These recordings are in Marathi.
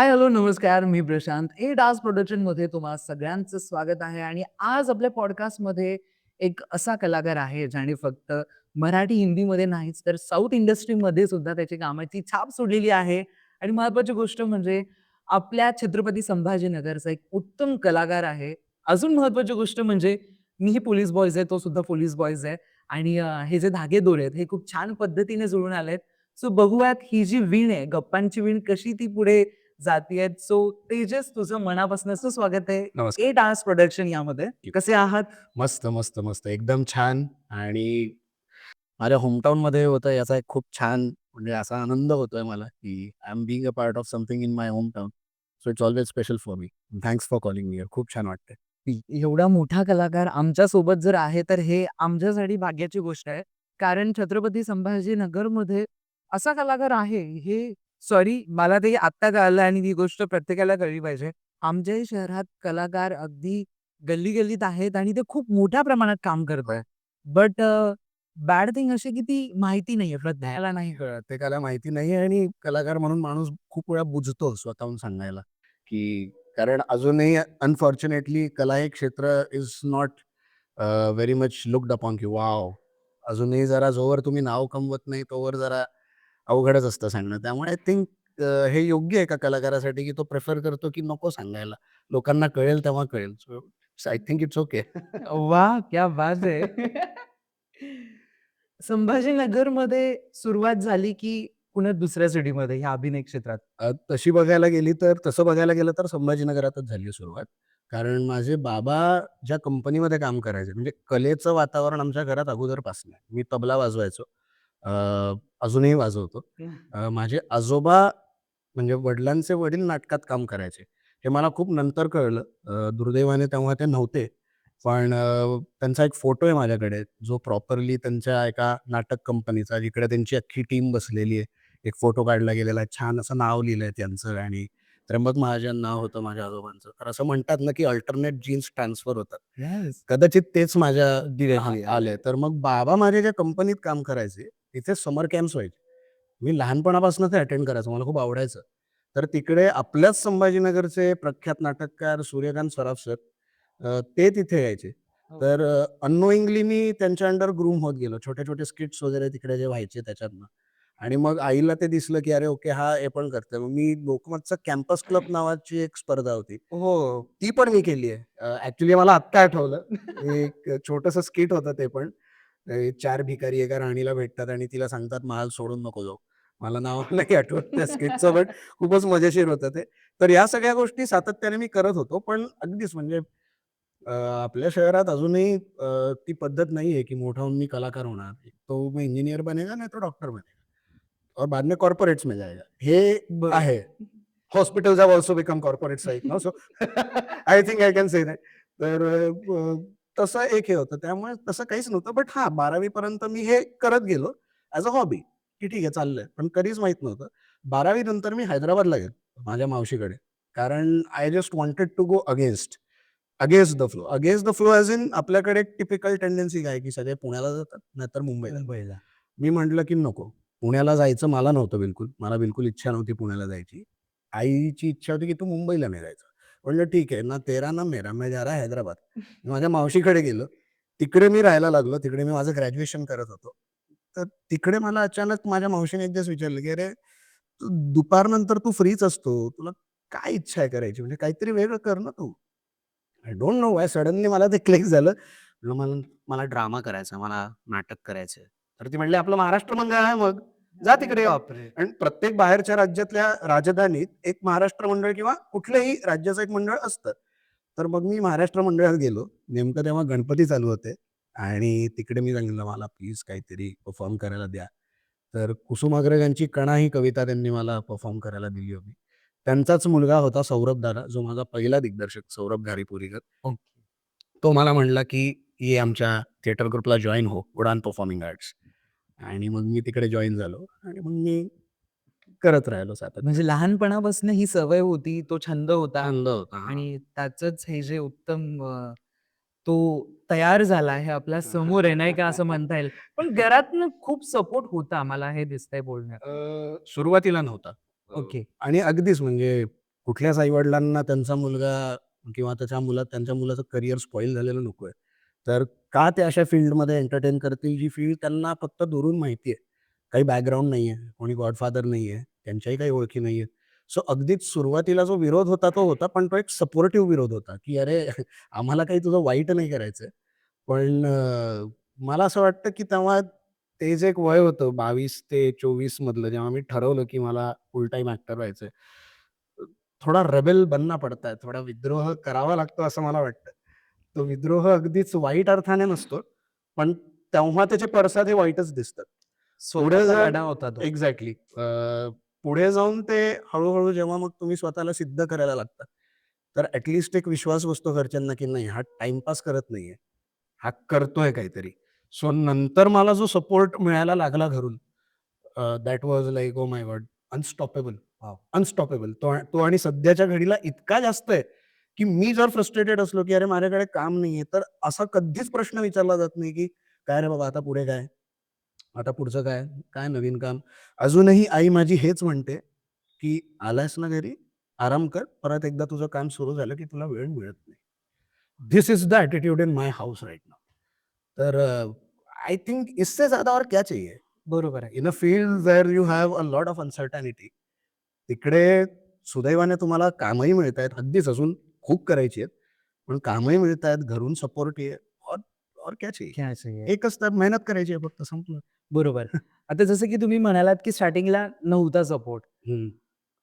हाय, हॅलो, नमस्कार. मी प्रशांत. ए डान्स प्रोडक्शनमध्ये तुम्हा सगळ्यांचं स्वागत आहे आणि आज आपल्या पॉडकास्टमध्ये एक असा कलाकार आहे, ज्याने फक्त मराठी, हिंदीमध्ये नाहीच तर साऊथ इंडस्ट्रीमध्ये सुद्धा त्याची कामाची छाप सोडलेली आहे आणि महत्त्वाची गोष्ट म्हणजे आपल्या छत्रपती संभाजीनगरचा एक उत्तम कलाकार आहे. अजून महत्त्वाची गोष्ट म्हणजे मीही पोलीस बॉयज आहे, तो सुद्धा पोलीस बॉयज आहे आणि हे जे धागेदोरे आहेत, हे खूप छान पद्धतीने जुळून आलेत. सो बघूयात ही जी वीण आहे, गप्पांची वीण कशी ती पुढे जातीयेत. सो तेजस, तुझं मनापासूनचं स्वागत आहे नमस्कार. ए डान्स प्रोडक्शन यामध्ये. कसे आहात? मस्त, मस्त, मस्त. एकदम छान आणि माझ्या होमटाउनमध्ये होतं याचा एक खूप छान म्हणजे असा आनंद होतोय मला, की I am being a part of something in my hometown. So it's always special for me. Thanks for calling me here. खूप छान वाटतंय. एवढा मोठा कलाकार आमच्यासोबत जर आहे, तर हे आमच्यासाठी भाग्याची गोष्ट आहे. कारण छत्रपती संभाजीनगरमध्ये असा कलाकार आहे, हे सॉरी मला ते आत्ता कळालं आणि ही गोष्ट प्रत्येकाला कळली पाहिजे. आमच्याही शहरात कलाकार अगदी गल्ली-गल्लीत आहेत आणि ते खूप मोठ्या प्रमाणात काम करत आहेत. बट बॅड थिंग अशी की ती माहिती नाहीये, प्रत्येकाला नाही कळत. प्रत्येकाला माहिती नाही आणि कलाकार म्हणून माणूस खूप वेळा बुजतो स्वतःहून सांगायला, की कारण अजूनही अनफॉर्च्युनेटली कला हे क्षेत्र is not very much looked upon की वॉव! अजूनही जरा जोवर तुम्ही नाव कमवत नाही तोवर जरा अवघडच असतं सांगणं. त्यामुळे आय थिंक हे योग्य आहे एका कलाकारासाठी, की तो प्रिफर करतो, की नको सांगायला. लोकांना कळेल तेव्हा कळेल. So I think it's okay. वाह! क्या बात है! संभाजीनगरमध्ये सुरुवात झाली, की पुन्हा दुसऱ्या सिटीमध्ये ह्या अभिनय क्षेत्रात? तसं बघायला गेलं तर संभाजीनगरातच झाली सुरुवात. कारण माझे बाबा ज्या कंपनीमध्ये काम करायचे, म्हणजे कलेचं वातावरण आमच्या घरात अगोदरपासून आहे. मी तबला वाजवायचो. अ, अजूनही वाजवतो. माझे आजोबा म्हणजे वडिलांचे वडील नाटकात काम करायचे. हे मला खूप नंतर कळलं. दुर्दैवाने तेव्हा ते नव्हते. पण त्यांचा एक फोटो आहे माझ्याकडे, जो प्रॉपरली त्यांच्या एका नाटक कंपनीचा, जिकडे त्यांची अख्खी टीम बसलेली आहे. एक फोटो काढला गेलेला आहे. छान असं नाव लिहिलंय त्यांचं आणि त्र्यंबक महाजन नाव होतं माझ्या आजोबांचं. तर असं म्हणतात ना, की अल्टरनेट जीन्स ट्रान्सफर होतात. येस. कदाचित तेच माझ्या डिरेक्टली आले. तर मग बाबा माझे ज्या कंपनीत काम करायचे, तिथे समर कॅम्प्स व्हायचे. मी लहानपणापासून ते अटेंड करायचो. मला खूप आवडायचं. तर तिकडे आपल्याच संभाजीनगरचे प्रख्यात नाटककार सूर्यकांत सराफ सर ते तिथे यायचे. हो. तर अननोइंगली मी त्यांच्या अंडर ग्रूम होत गेलो. छोटे-छोटे स्किट्स वगैरे तिकडे जे व्हायचे त्याच्यातनं. आणि मग आईला ते दिसलं, की अरे ओके हा हे पण करतोय. मग मी लोकमतचा कॅम्पस क्लब नावाची एक स्पर्धा होती. हो. ती पण मी केली आहे. मला आत्ता आठवलं. एक छोटंसं स्किट होतं ते पण. 4 भिकारी एका राणीला भेटतात आणि तिला सांगतात, "महाल सोडून नको जाऊ." मला नाव नाही आठवत त्या स्किटचं, बट खूपच मजेशीर होतं ते. तर या सगळ्या गोष्टी सातत्याने मी करत होतो. पण अगदीच म्हणजे आपल्या शहरात अजूनही ती पद्धत नाहीये, की मोठा होऊन मी कलाकार होणार. एक तो मैं इंजिनियर बनेगा, नहीं तो डॉक्टर बनेगा और बाद में कॉर्पोरेट्स में जाएगा. हे बरं. आहे. Hospitals have also become corporates right now. So I think I can say that. तर तसं एक हे होतं. त्यामुळे तसं काहीच नव्हतं. बट हां, 12वी पर्यंत मी हे करत गेलो ॲज अ हॉबी, की ठीक आहे चाललंय. पण कधीच माहीत नव्हतं. 12वी नंतर मी हैदराबादला गेलो माझ्या मावशीकडे. कारण I just wanted to go against the flow. Against the flow as in आपल्याकडे एक टिपिकल टेंडन्सी काय, की सगळे पुण्याला जातात, नाहीतर मुंबईला जातात. मुंबईला. मी म्हटलं, की नको. पुण्याला जायचं मला नव्हतं बिलकुल. मला बिलकुल इच्छा नव्हती पुण्याला जायची. आईची इच्छा होती, की तू मुंबईला नाही जायचं. म्हटलं ठीक आहे, ना तेरा ना मेरा, मैं जा रहा हैदराबाद. मी माझ्या मावशीकडे गेलो. तिकडे मी राहायला लागलो. तिकडे मी माझं ग्रॅज्युएशन करत होतो. तर तिकडे मला अचानक माझ्या मावशीने एक दिवस विचारलं, की "अरे, तू दुपारनंतर तू फ्रीच असतो. तुला काय इच्छा आहे करायची? म्हणजे काहीतरी वेगळं कर ना तू." I don't know why suddenly मला ते क्लिक झालं. म्हटलं मला मला ड्रामा करायचा आहे, मला नाटक करायचंय. तर ती म्हटली, "आपलं महाराष्ट्र मंडळ आहे मग, जा अरे तिकडे." बापरे! आणि प्रत्येक बाहेरच्या राज्यातल्या राजधानीत एक महाराष्ट्र मंडळ किंवा कुठल्याही राज्याचं एक मंडळ असतं. तर मग मी महाराष्ट्र मंडळात गेलो. नेमकं तेव्हा गणपती चालू होते आणि तिकडे मी सांगितलं, "मला प्लीज काहीतरी परफॉर्म करायला द्या." तर कुसुमाग्रजांची कणा ही कविता त्यांनी मला परफॉर्म करायला दिली होती. त्यांचाच मुलगा होता सौरभ दादा, जो माझा पहिला दिग्दर्शक सौरभ घारीपुरीकर. ओके. तो मला म्हटला, की "ये आमच्या थिएटर ग्रुपला जॉइन हो, उडान परफॉर्मिंग आर्ट्स." आणि मग मी तिकडे जॉइन झालो आणि मग मी करत राहिलो म्हणजे सातत्याने. लहानपणापासून ही सवय होती, तो छंद होता छंद होता. हां. आणि त्याचंच हे जे उत्तम तो तयार झाला हे आपल्या समोर आहे, नाही का, असं म्हणता येईल. पण घरातनं खूप सपोर्ट होता, मला हे दिसतंय बोलण्यात. सुरुवातीला नव्हता. ओके. आणि अगदीच म्हणजे कुठल्याच आई-वडिलांना त्यांचा मुलगा किंवा त्यांच्या मुलाचं करियर स्पॉईल झालेलं नकोय. तर का ते अशा फील्डमध्ये एंटरटेन करतील, जी फील्ड त्यांना फक्त दुरून माहिती आहे. काही बॅकग्राऊंड नाहीये, कोणी गॉडफादर नाहीये, त्यांच्याही काही ओळखी नाहीयेत. सो अगदीच सुरुवातीला जो विरोध होता तो होता, पण तो एक सपोर्टिव्ह विरोध होता, की "अरे, आम्हाला काही तुझं वाईट नाही करायचंय." पण मला असं वाटतं, की तेव्हा ते जे एक वय होतं 22 ते 24 मधलं, जेव्हा मी ठरवलं, की मला फुल टाईम ॲक्टर व्हायचंय. थोडा रेबेल बनना पडता है, थोडा विद्रोह करावा लागतो असं मला वाटतं. तो विद्रोह अगदीच वाईट अर्थाने नसतो, पण तेव्हा त्याचे पडसाद हे वाईटच दिसतात. पुढे स्वतःचा जर लढा होता तो. एक्झॅक्टली पुढे जाऊन ते हळू जेव्हा मग तुम्ही स्वतःला सिद्ध करायला लागता, तर ॲट एक विश्वास बसतो घरच्यांना, की नाही हा टाईमपास करत नाहीये. हा करतोय काहीतरी. सो नंतर मला जो सपोर्ट मिळायला लागला घरून that was like oh my God! Unstoppable. Wow! Unstoppable. तो तो आणि सध्याच्या घडीला इतका जास्त आहे, की मी जर फ्रस्ट्रेटेड असलो, की अरे माझ्याकडे काम नाहीये, तर असा कधीच प्रश्न विचारला जात नाही, की "काय रे बाबा आता पुढे काय? आता पुढचं काय? काय नवीन काम?" अजूनही आई माझी हेच म्हणते, की "आलायस ना घरी, आराम कर. परत एकदा तुझं काम सुरू झालं, की तुला वेळ मिळत नाही." This is the attitude in my house right now. तर आय थिंक इससे ज़्यादा और क्या चाहिए? बरोबर आहे. In a field where you have a lot of uncertainty, तिकडे सुदैवाने तुम्हाला कामही मिळतायत. अगदीच अजून खूप करायची आहेत. पण कामही मिळतायत, घरून सपोर्ट आहे. और और क्या चाहिए? क्या चाहिए? एकच तर मेहनत करायची आहे फक्त संपलं. बरोबर. आता जसं की तुम्ही म्हणालात, की स्टार्टिंगला नव्हता सपोर्ट. हं.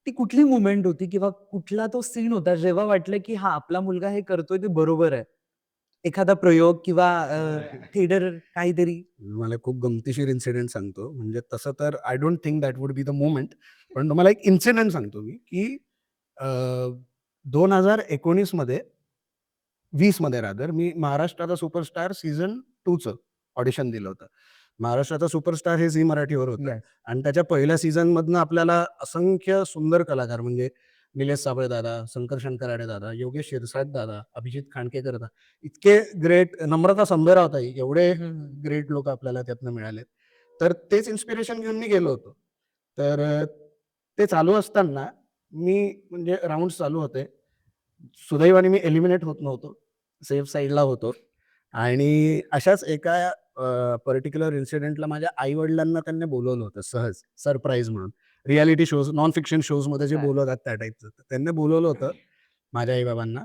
ती कुठली मोमेंट होती किंवा कुठला तो सीन होता जेव्हा वाटलं, की हा आपला मुलगा हे करतोय ते बरोबर आहे? एखादा प्रयोग किंवा थिएटर काहीतरी? तुम्हाला खूप गमतीशीर इन्सिडेंट सांगतो. म्हणजे तसं तर I don't think that would be the moment. पण तुम्हाला एक इन्सिडेंट सांगतो मी, की अ, 2019 मध्ये 20 मध्ये रादर मी महाराष्ट्राचा सुपरस्टार सीझन 2 चं ऑडिशन दिलं होतं. महाराष्ट्राचा सुपरस्टार हे झी मराठीवर होतं येस. आणि त्याच्या पहिल्या सीझनमधनं आपल्याला असंख्य सुंदर कलाकार म्हणजे निलेश साबळे दादा, शंकर शंकराडे दादा, योगेश शिरसाट दादा, अभिजित खांडकेकर दादा, इतके ग्रेट, नम्रता संभेराव ताई, एवढे हं, हं. ग्रेट लोकं आपल्याला त्यातनं मिळालेत. तर तेच इन्स्पिरेशन घेऊन मी गेलो होतो. तर ते चालू असताना मी म्हणजे राउंड्स चालू होते. सुदैवाने मी एलिमिनेट होत नव्हतो. सेफ साइडला होतो आणि अशाच एका पर्टिक्युलर इन्सिडेंटला माझ्या आई-वडिलांना त्यांनी बोलावलं होतं सहज, सरप्राईज म्हणून. रिएलिटी शोज, नॉन फिक्शन शोजमध्ये जे काय? बोलवतात त्या टाईपचं. तर त्यांनी बोलावलं होतं माझ्या आई-बाबांना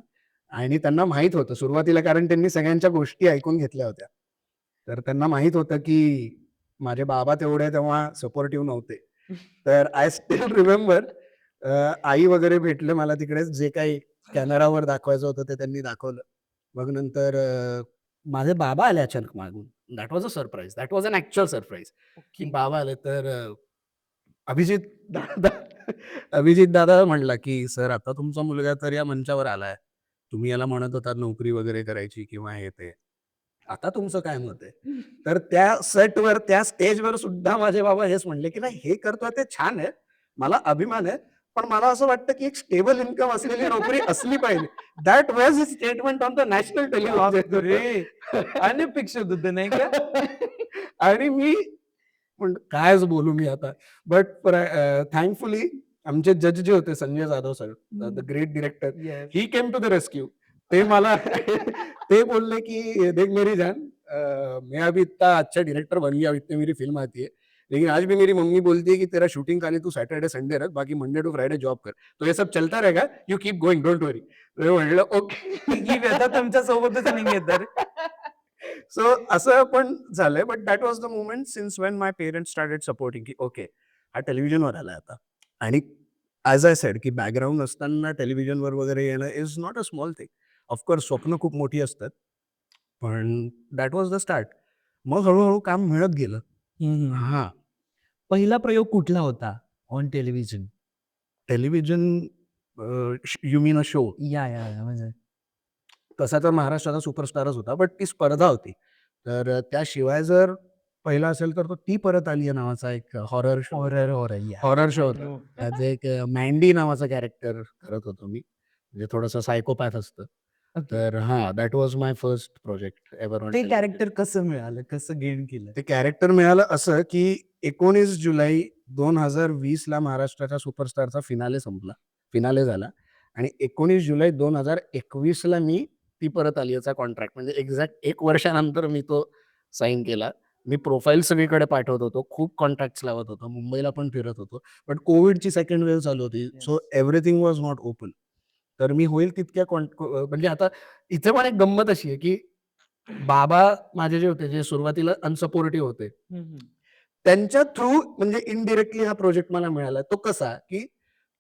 आणि त्यांना माहीत होतं सुरुवातीला, कारण त्यांनी सगळ्यांच्या गोष्टी ऐकून घेतल्या होत्या. तर त्यांना माहीत होतं, की माझे बाबा तेवढे तेव्हा सपोर्टिव्ह नव्हते. तर आय स्टिल रिमेंबर आई वगैरे भेटले मला तिकडेच. जे काही कॅमेरावर दाखवायचं होतं ते त्यांनी दाखवलं. मग नंतर माझे बाबा आले अचानक मागून. That was a surprise. That was an actual surprise, की ओके. बाबा आले. तर अभिजित दादा अभिजित दादा म्हणला, की "सर आता तुमचा मुलगा तर या मंचावर आलाय. तुम्ही याला म्हणत होतात नोकरी वगैरे करायची किंवा हे ते. आता तुमचं काय मत आहे?" तर त्या सेटवर, त्या स्टेजवर सुद्धा माझे बाबा हेच म्हणले, की "नाही हे करतोय ते छान आहे. मला अभिमान आहे. पण मला असं वाटतं, की एक स्टेबल इन्कम असलेली नोकरी असली पाहिजे." That was his statement on the national television. बापरे! अनपेक्षित होतं नाही का? आणि मी पण कायच बोलू मी आता. बट थँकफुली आमचे जज जे होते Sanjay Jadhav sir, the hmm. Great director, yes. He came to the rescue. ते मला ते बोलले की "देख मेरी जान, मैं अभी इतना अच्छा डायरेक्टर बन गया हूँ, इतनी मेरी फ़िल्म आती है, लेकिन आज भी मेरी मम्मी बोलती है कि तेरा शूटिंग खाली तू सैटरडे संडे रख, बाकी मंडे टू फ्राइडे जॉब कर. तो ये सब चलता रहेगा, यू कीप गोइंग, डोंट वरी." मी म्हटलं ही व्यथा ओके. तुमच्या सोबतच नाहीये तर. सो असं पण झालंय. But that was the moment since when my parents started supporting, की ओके, हा टेलिव्हिजनवर आलाय आता. आणि ॲज आय सेड, की बॅकग्राऊंड नसताना टेलिव्हिजनवर वगैरे येणं is not a small thing. Of course स्वप्न खूप मोठी असतात. पण दॅट वॉज द स्टार्ट. मग हळू काम मिळत गेलं. हं, हं. हां, पहिला प्रयोग कुठला होता on television? Television you mean a show? या म्हणजे तसा तर महाराष्ट्राचा सुपरस्टारच होता. बट ती स्पर्धा होती. तर त्याशिवाय जर पहिला असेल तर तो ती परत आली आहे नावाचा एक हॉरर शो होता. हॉरर या. हॉरर शो आय होता. नो. त्यात एक मँडी नावाचं कॅरेक्टर करत होतो मी. म्हणजे थोडंसं सायकोपॅथ असतं. ओके. तर हां, that was my first project ever on ते टेलिव्हिजन. कॅरेक्टर कसं मिळालं? कसं गेन केलं? ते कॅरेक्टर मिळालं असं, की 19 जुलै 2020 ला महाराष्ट्राच्या सुपरस्टारचा फिनाले संपला. फिनाले झाला आणि 19 जुलै 2021ला मी ती परत आलीचा कॉन्ट्रॅक्ट म्हणजे एक्झॅक्ट 1 वर्षानंतर मी तो साइन केला. मी प्रोफाईल सगळीकडे पाठवत होतो. खूप कॉन्टॅक्ट्स लावत होतो. मुंबईला पण फिरत होतो. बट कोविडची सेकंड वेव्ह चालू होती. So yes. Everything was not open. तर मी होईल तितक्या म्हणजे आता इथे पण एक गंमत अशी आहे, की बाबा माझे जे होते, जे सुरुवातीला अनसपोर्टिव्ह होते. त्यांच्या थ्रू म्हणजे इनडायरेक्टली हा प्रोजेक्ट मला मिळाला. तो कसा, की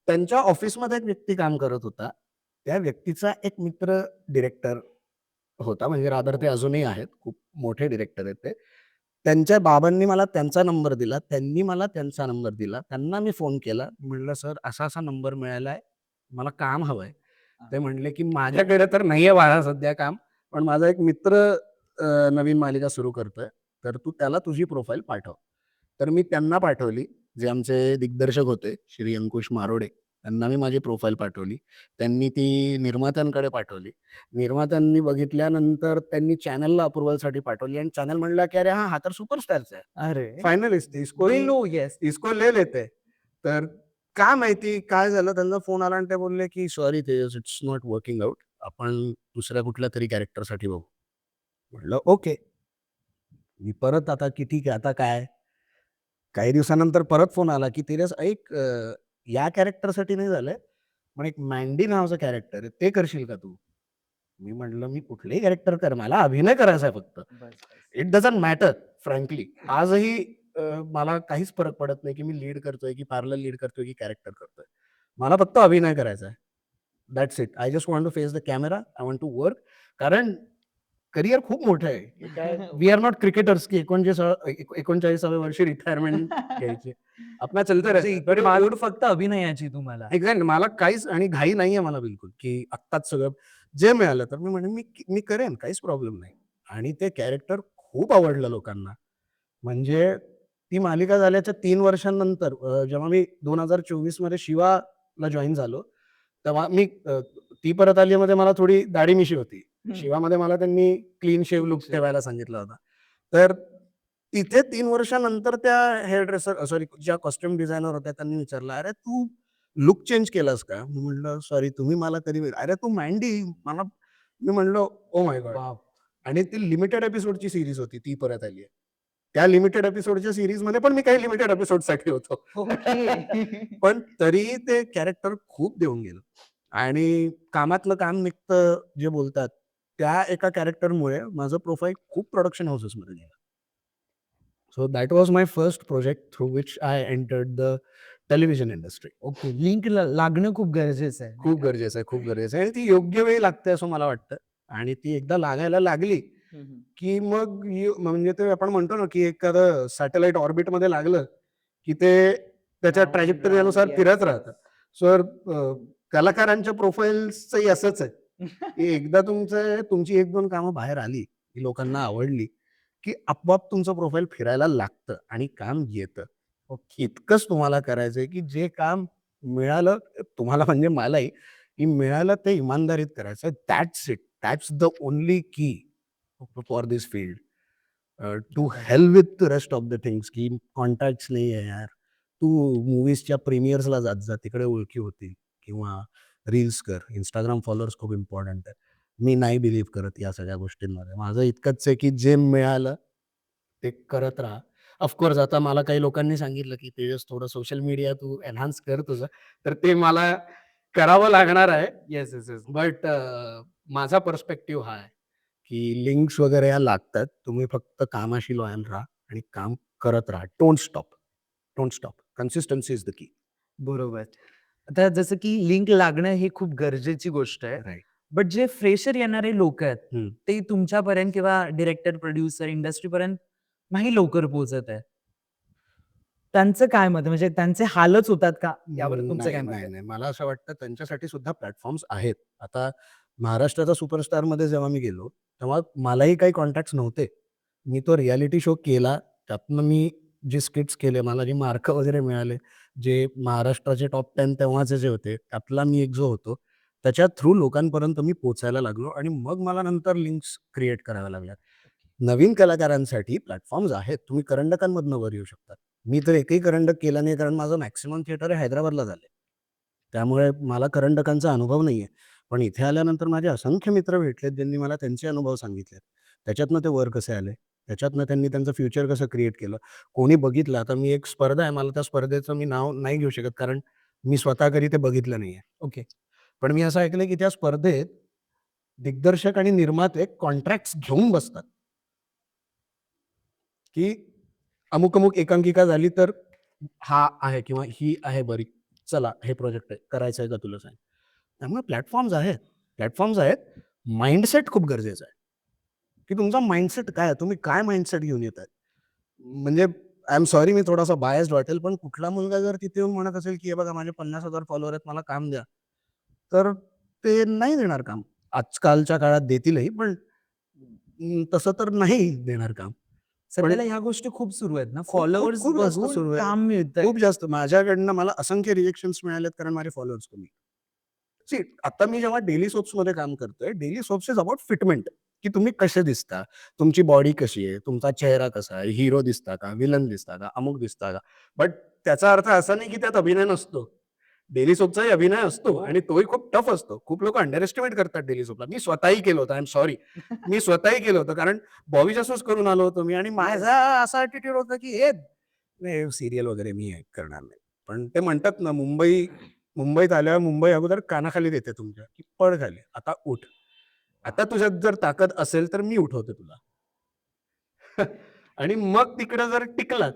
त्यांच्या ऑफिसमध्ये एक व्यक्ती काम करत होता. त्या व्यक्तीचा एक मित्र डिरेक्टर होता. म्हणजे रादर ते अजूनही आहेत. खूप मोठे डिरेक्टर आहेत ते. त्यांच्या बाबांनी मला त्यांचा नंबर दिला. त्यांनी मला त्यांचा नंबर दिला. त्यांना मी फोन केला. म्हटलं, "सर असा-असा नंबर मिळालाय. मला काम हवंय." ते म्हटले, की "माझ्याकडे तर नाहीये बाळा सध्या काम. पण माझा एक मित्र नवीन मालिका सुरू करतोय. तर तू त्याला तुझी प्रोफाईल पाठव." तर मी त्यांना पाठवली. जे आमचे दिग्दर्शक होते, श्री अंकुश मारोडे. त्यांना मी माझी प्रोफाईल पाठवली. त्यांनी ती निर्मात्यांकडे पाठवली. निर्मात्यांनी बघितल्यानंतर त्यांनी चॅनलला अप्रूव्हलसाठी पाठवली आणि चॅनल म्हणला, की "अरे हां, हा तर सुपरस्टारचा आहे. अरे फायनलिस्ट वी नो. येस. इसको ले लेते हैं." तर काय माहिती काय झालं त्यांचा फोन आला आणि ते बोलले, की "sorry Tejas, it's not working out. आपण दुसऱ्या कुठल्यातरी कॅरेक्टरसाठी बघू." म्हटलं, "ओके." मी परत आता की ठीक आहे आता काय? काही दिवसानंतर परत फोन आला, की "तेजस ऐक या कॅरेक्टरसाठी नाही झालंय, पण एक मँडी नावाचं कॅरेक्टर आहे, ते करशील का तू?" मी म्हटलं, "मी कुठलंही कॅरेक्टर कर, मला अभिनय करायचा आहे फक्त. बस बस. It doesn't matter frankly." आजही मला काहीच फरक पडत नाही, की मी लीड करतोय, की पॅरलल लीड करतोय, की कॅरेक्टर करतोय. मला फक्त अभिनय करायचा आहे. That's it. I just want to face the camera. I want to work. कारण करियर खूप मोठं आहे. हे काय वी आर नॉट क्रिकेटर्स, की 39व्या वर्षी रिटायरमेंट घ्यायची. अपना चलते म्हणजे रहता है. इकडे ओढ फक्त अभिनयाची तुम्हाला. एक्झॅक्टली मला काहीच आणि घाई नाहीये मला बिलकुल, की आत्ताच सगळं जे मिळालं तर मी म्हणेन मी मी करेन काहीच प्रॉब्लेम नाही. आणि ते कॅरेक्टर खूप आवडलं लोकांना. म्हणजे ती मालिका झाल्याच्या 3 वर्षांनंतर जेव्हा मी 2024 मध्ये शिवाला जॉइन झालो, तेव्हा ती परत आलीमध्ये मला थोडी दाढी-मिशी होती. शिवामध्ये मला त्यांनी क्लीन शेव्ह लूक ठेवायला सांगितला होता. तर तिथे 3 वर्षानंतर त्या हेअर ड्रेसर सॉरी ज्या कॉस्ट्यूम डिझायनर होत्या त्यांनी विचारलं, "अरे तू लूक चेंज केलास का?" मी म्हटलं, "सॉरी तुम्ही मला कधी "अरे तू मँडी मला" मी म्हटलं, "ओह माय गॉड!" बाप! आणि ती लिमिटेड एपिसोडची सीरीज होती, ती परत आली आहे. त्या लिमिटेड एपिसोडच्या सीरीजमध्ये पण मी काही लिमिटेड एपिसोडसाठी होतो. ओके. पण तरीही ते कॅरेक्टर खूप देऊन गेलं आणि कामातलं काम निघतं जे बोलतात, त्या एका कॅरेक्टरमुळे माझं प्रोफाईल खूप प्रोडक्शन हाउसेसमध्ये गेलं. So that was my first project through which I entered the television industry. Okay. Link लागणं खूप गरजेचं आहे, नाही खूप का? गरजेचं आहे, खूप गरजेचं आहे आणि ती योग्य वेळी लागते असं मला वाटतं आणि ती एकदा लागायला लागली, की मग म्हणजे ते आपण म्हणतो ना, की एखादं सॅटेलाइट ऑर्बिटमध्ये लागलं, की ते त्याच्या राउंड, राउंड. ट्रॅजेक्टरीनुसार येस, फिरत येस. राहतं. सो कलाकारांच्या प्रोफाईल्सचंही असंच आहे, की एकदा तुमची 1-2 कामं बाहेर आली, की लोकांना आवडली, की आपोआप तुमचं प्रोफाईल फिरायला लागतं आणि काम येतं. ओके. इतकंच तुम्हाला करायचंय, की जे काम मिळालं तुम्हाला म्हणजे मलाही, की मिळालं ते इमानदारीत करायचं. That's it. That's the only की फॉर धिस फील्ड. टू क्या बात hell with the rest of the things, की कॉन्टॅक्ट्स नाही आहे यार. तू मूव्हीजच्या प्रीमियर्सला जात जा, तिकडे ओळखी होतील किंवा रील्स कर. Instagram फॉलोअर्स खूप इम्पोर्टंट आहे. मी नाही बिलीव्ह करत या सगळ्या गोष्टींमध्ये. माझं इतकंच आहे, की जे मिळालं ते करत राहा. ऑफकोर्स आता मला काही लोकांनी सांगितलं, की तेजस थोडं सोशल मीडिया तू एन्हान्स कर तुझं. तर ते मला करावं लागणार आहे. Yes, yes, yes. बट माझा पर्स्पेक्टिव्ह हा आहे, की लिंक्स वगैरे या लागतात. तुम्ही फक्त कामाशी लॉयल राहा आणि काम करत राहा. Don't stop. Don't stop. Consistency is the key. बरोबर. आता जसं की लिंक लागणं ही खूप गरजेची गोष्ट आहे. राइट. बट जे फ्रेशर येणारे लोकं आहेत, हं. ते तुमच्यापर्यंत किंवा डायरेक्टर, प्रोड्युसर, इंडस्ट्रीपर्यंत नाही लवकर पोहोचत आहे. त्यांचं काय मत आहे? म्हणजे त्यांचे हालच होतात का? यावर तुमचं नाही, काय मत नाही, आहे? नाही. मला असं वाटतं त्यांच्यासाठी सुद्धा प्लॅटफॉर्म्स आहेत. आता महाराष्ट्राचा सुपरस्टारमध्ये जेव्हा मी गेलो, तेव्हा मलाही काही कॉन्टॅक्ट्स नव्हते. मी तो रिएलिटी शो केला. त्यातनं मी जे स्किट्स केले, मला जे मार्क वगैरे मिळाले, जे महाराष्ट्राचे टॉप 10 तेव्हाचे जे होते, त्यातला मी एक जो होतो, त्याच्या थ्रू लोकांपर्यंत मी पोहोचायला लागलो आणि मग मला नंतर लिंक्स क्रिएट कराव्या लागल्या. नवीन कलाकारांसाठी प्लॅटफॉर्म्स आहेत. तुम्ही करंडकांमधनं वर येऊ शकता. मी तर एकही करंडक केला नाही कारण माझं मॅक्सिमम थिएटर हे हैदराबादला झालंय. त्यामुळे मला करंडकांचा अनुभव नाहीये. पण इथे आल्यानंतर माझे असंख्य मित्र भेटलेत, ज्यांनी मला त्यांचे अनुभव सांगितलेत. त्याच्यातनं ते वर कसे आले, त्याच्यातनं त्यांनी त्यांचं फ्युचर कसं क्रिएट केलं. कोणी बघितलं, आता मी एक स्पर्धा आहे, मला त्या स्पर्धेचं मी नाव नाही घेऊ शकत, कारण मी स्वतः कधी ते बघितलं नाहीये. ओके. पण मी असं ऐकलंय, की त्या स्पर्धेत दिग्दर्शक आणि निर्माते कॉन्ट्रॅक्ट्स घेऊन बसतात, की अमुक-अमुक एकांकिका झाली तर हा आहे किंवा ही आहे बरी. चला हे प्रोजेक्ट आहे. करायचं आहे का तुला सांग. त्यामुळे प्लॅटफॉर्म्स आहेत. प्लॅटफॉर्म्स आहेत. माइंडसेट खूप गरजेचा आहे, की तुमचा माइंडसेट काय आहे? तुम्ही काय माइंडसेट घेऊन येताय? म्हणजे आय एम सॉरी, मी थोडासा बायस्ड वाटेल, पण कुठला मुलगा जर तिथे येऊन म्हणत असेल, की "हे बघा माझे 50,000 फॉलोवर आहेत, मला काम द्या." तर ते नाही देणार काम. आजकालच्या काळात देतीलही, पण तसं तर नाही देणार काम. पण सध्याला ह्या गोष्टी खूप सुरू आहेत ना, खूप, खूप, फॉलोअर्स खूप जास्त बघून सुरू आहे. काम मिळतंय. खूप जास्त. माझ्याकडनं मला असंख्य रिजेक्शन्स मिळालेत, कारण माझे फॉलोअर्स कमी. सी, आता मी जेव्हा डेली सोप्समध्ये काम करतोय, daily soaps is about fitment, की तुम्ही कसे दिसता, तुमची बॉडी कशी आहे, तुमचा चेहरा कसा आहे, हिरो दिसता का, विलन दिसता का, अमुक दिसता का. बट त्याचा अर्थ असा नाही की त्यात अभिनय नसतो. डेली सोपचाही अभिनय असतो आणि तोही खूप टफ असतो. खूप लोक अंडर एस्टिमेट करतात डेली सोपला. मी स्वतःही केलं होतं. I am sorry. मी स्वतःही केलं होतं, कारण बॉबी जासूस करून आलो होतो मी आणि माझा असा ॲटिट्यूड होता, की हे नाही, सीरियल वगैरे मी हे करणार नाही. पण ते म्हणतात ना, मुंबईत आल्यावर मुंबई अगोदर कानाखाली देते तुमच्या, की पळ खाली. आता उठ. आता तुझ्यात जर ताकद असेल तर मी उठवते तुला. आणि मग तिकडे जर टिकलात,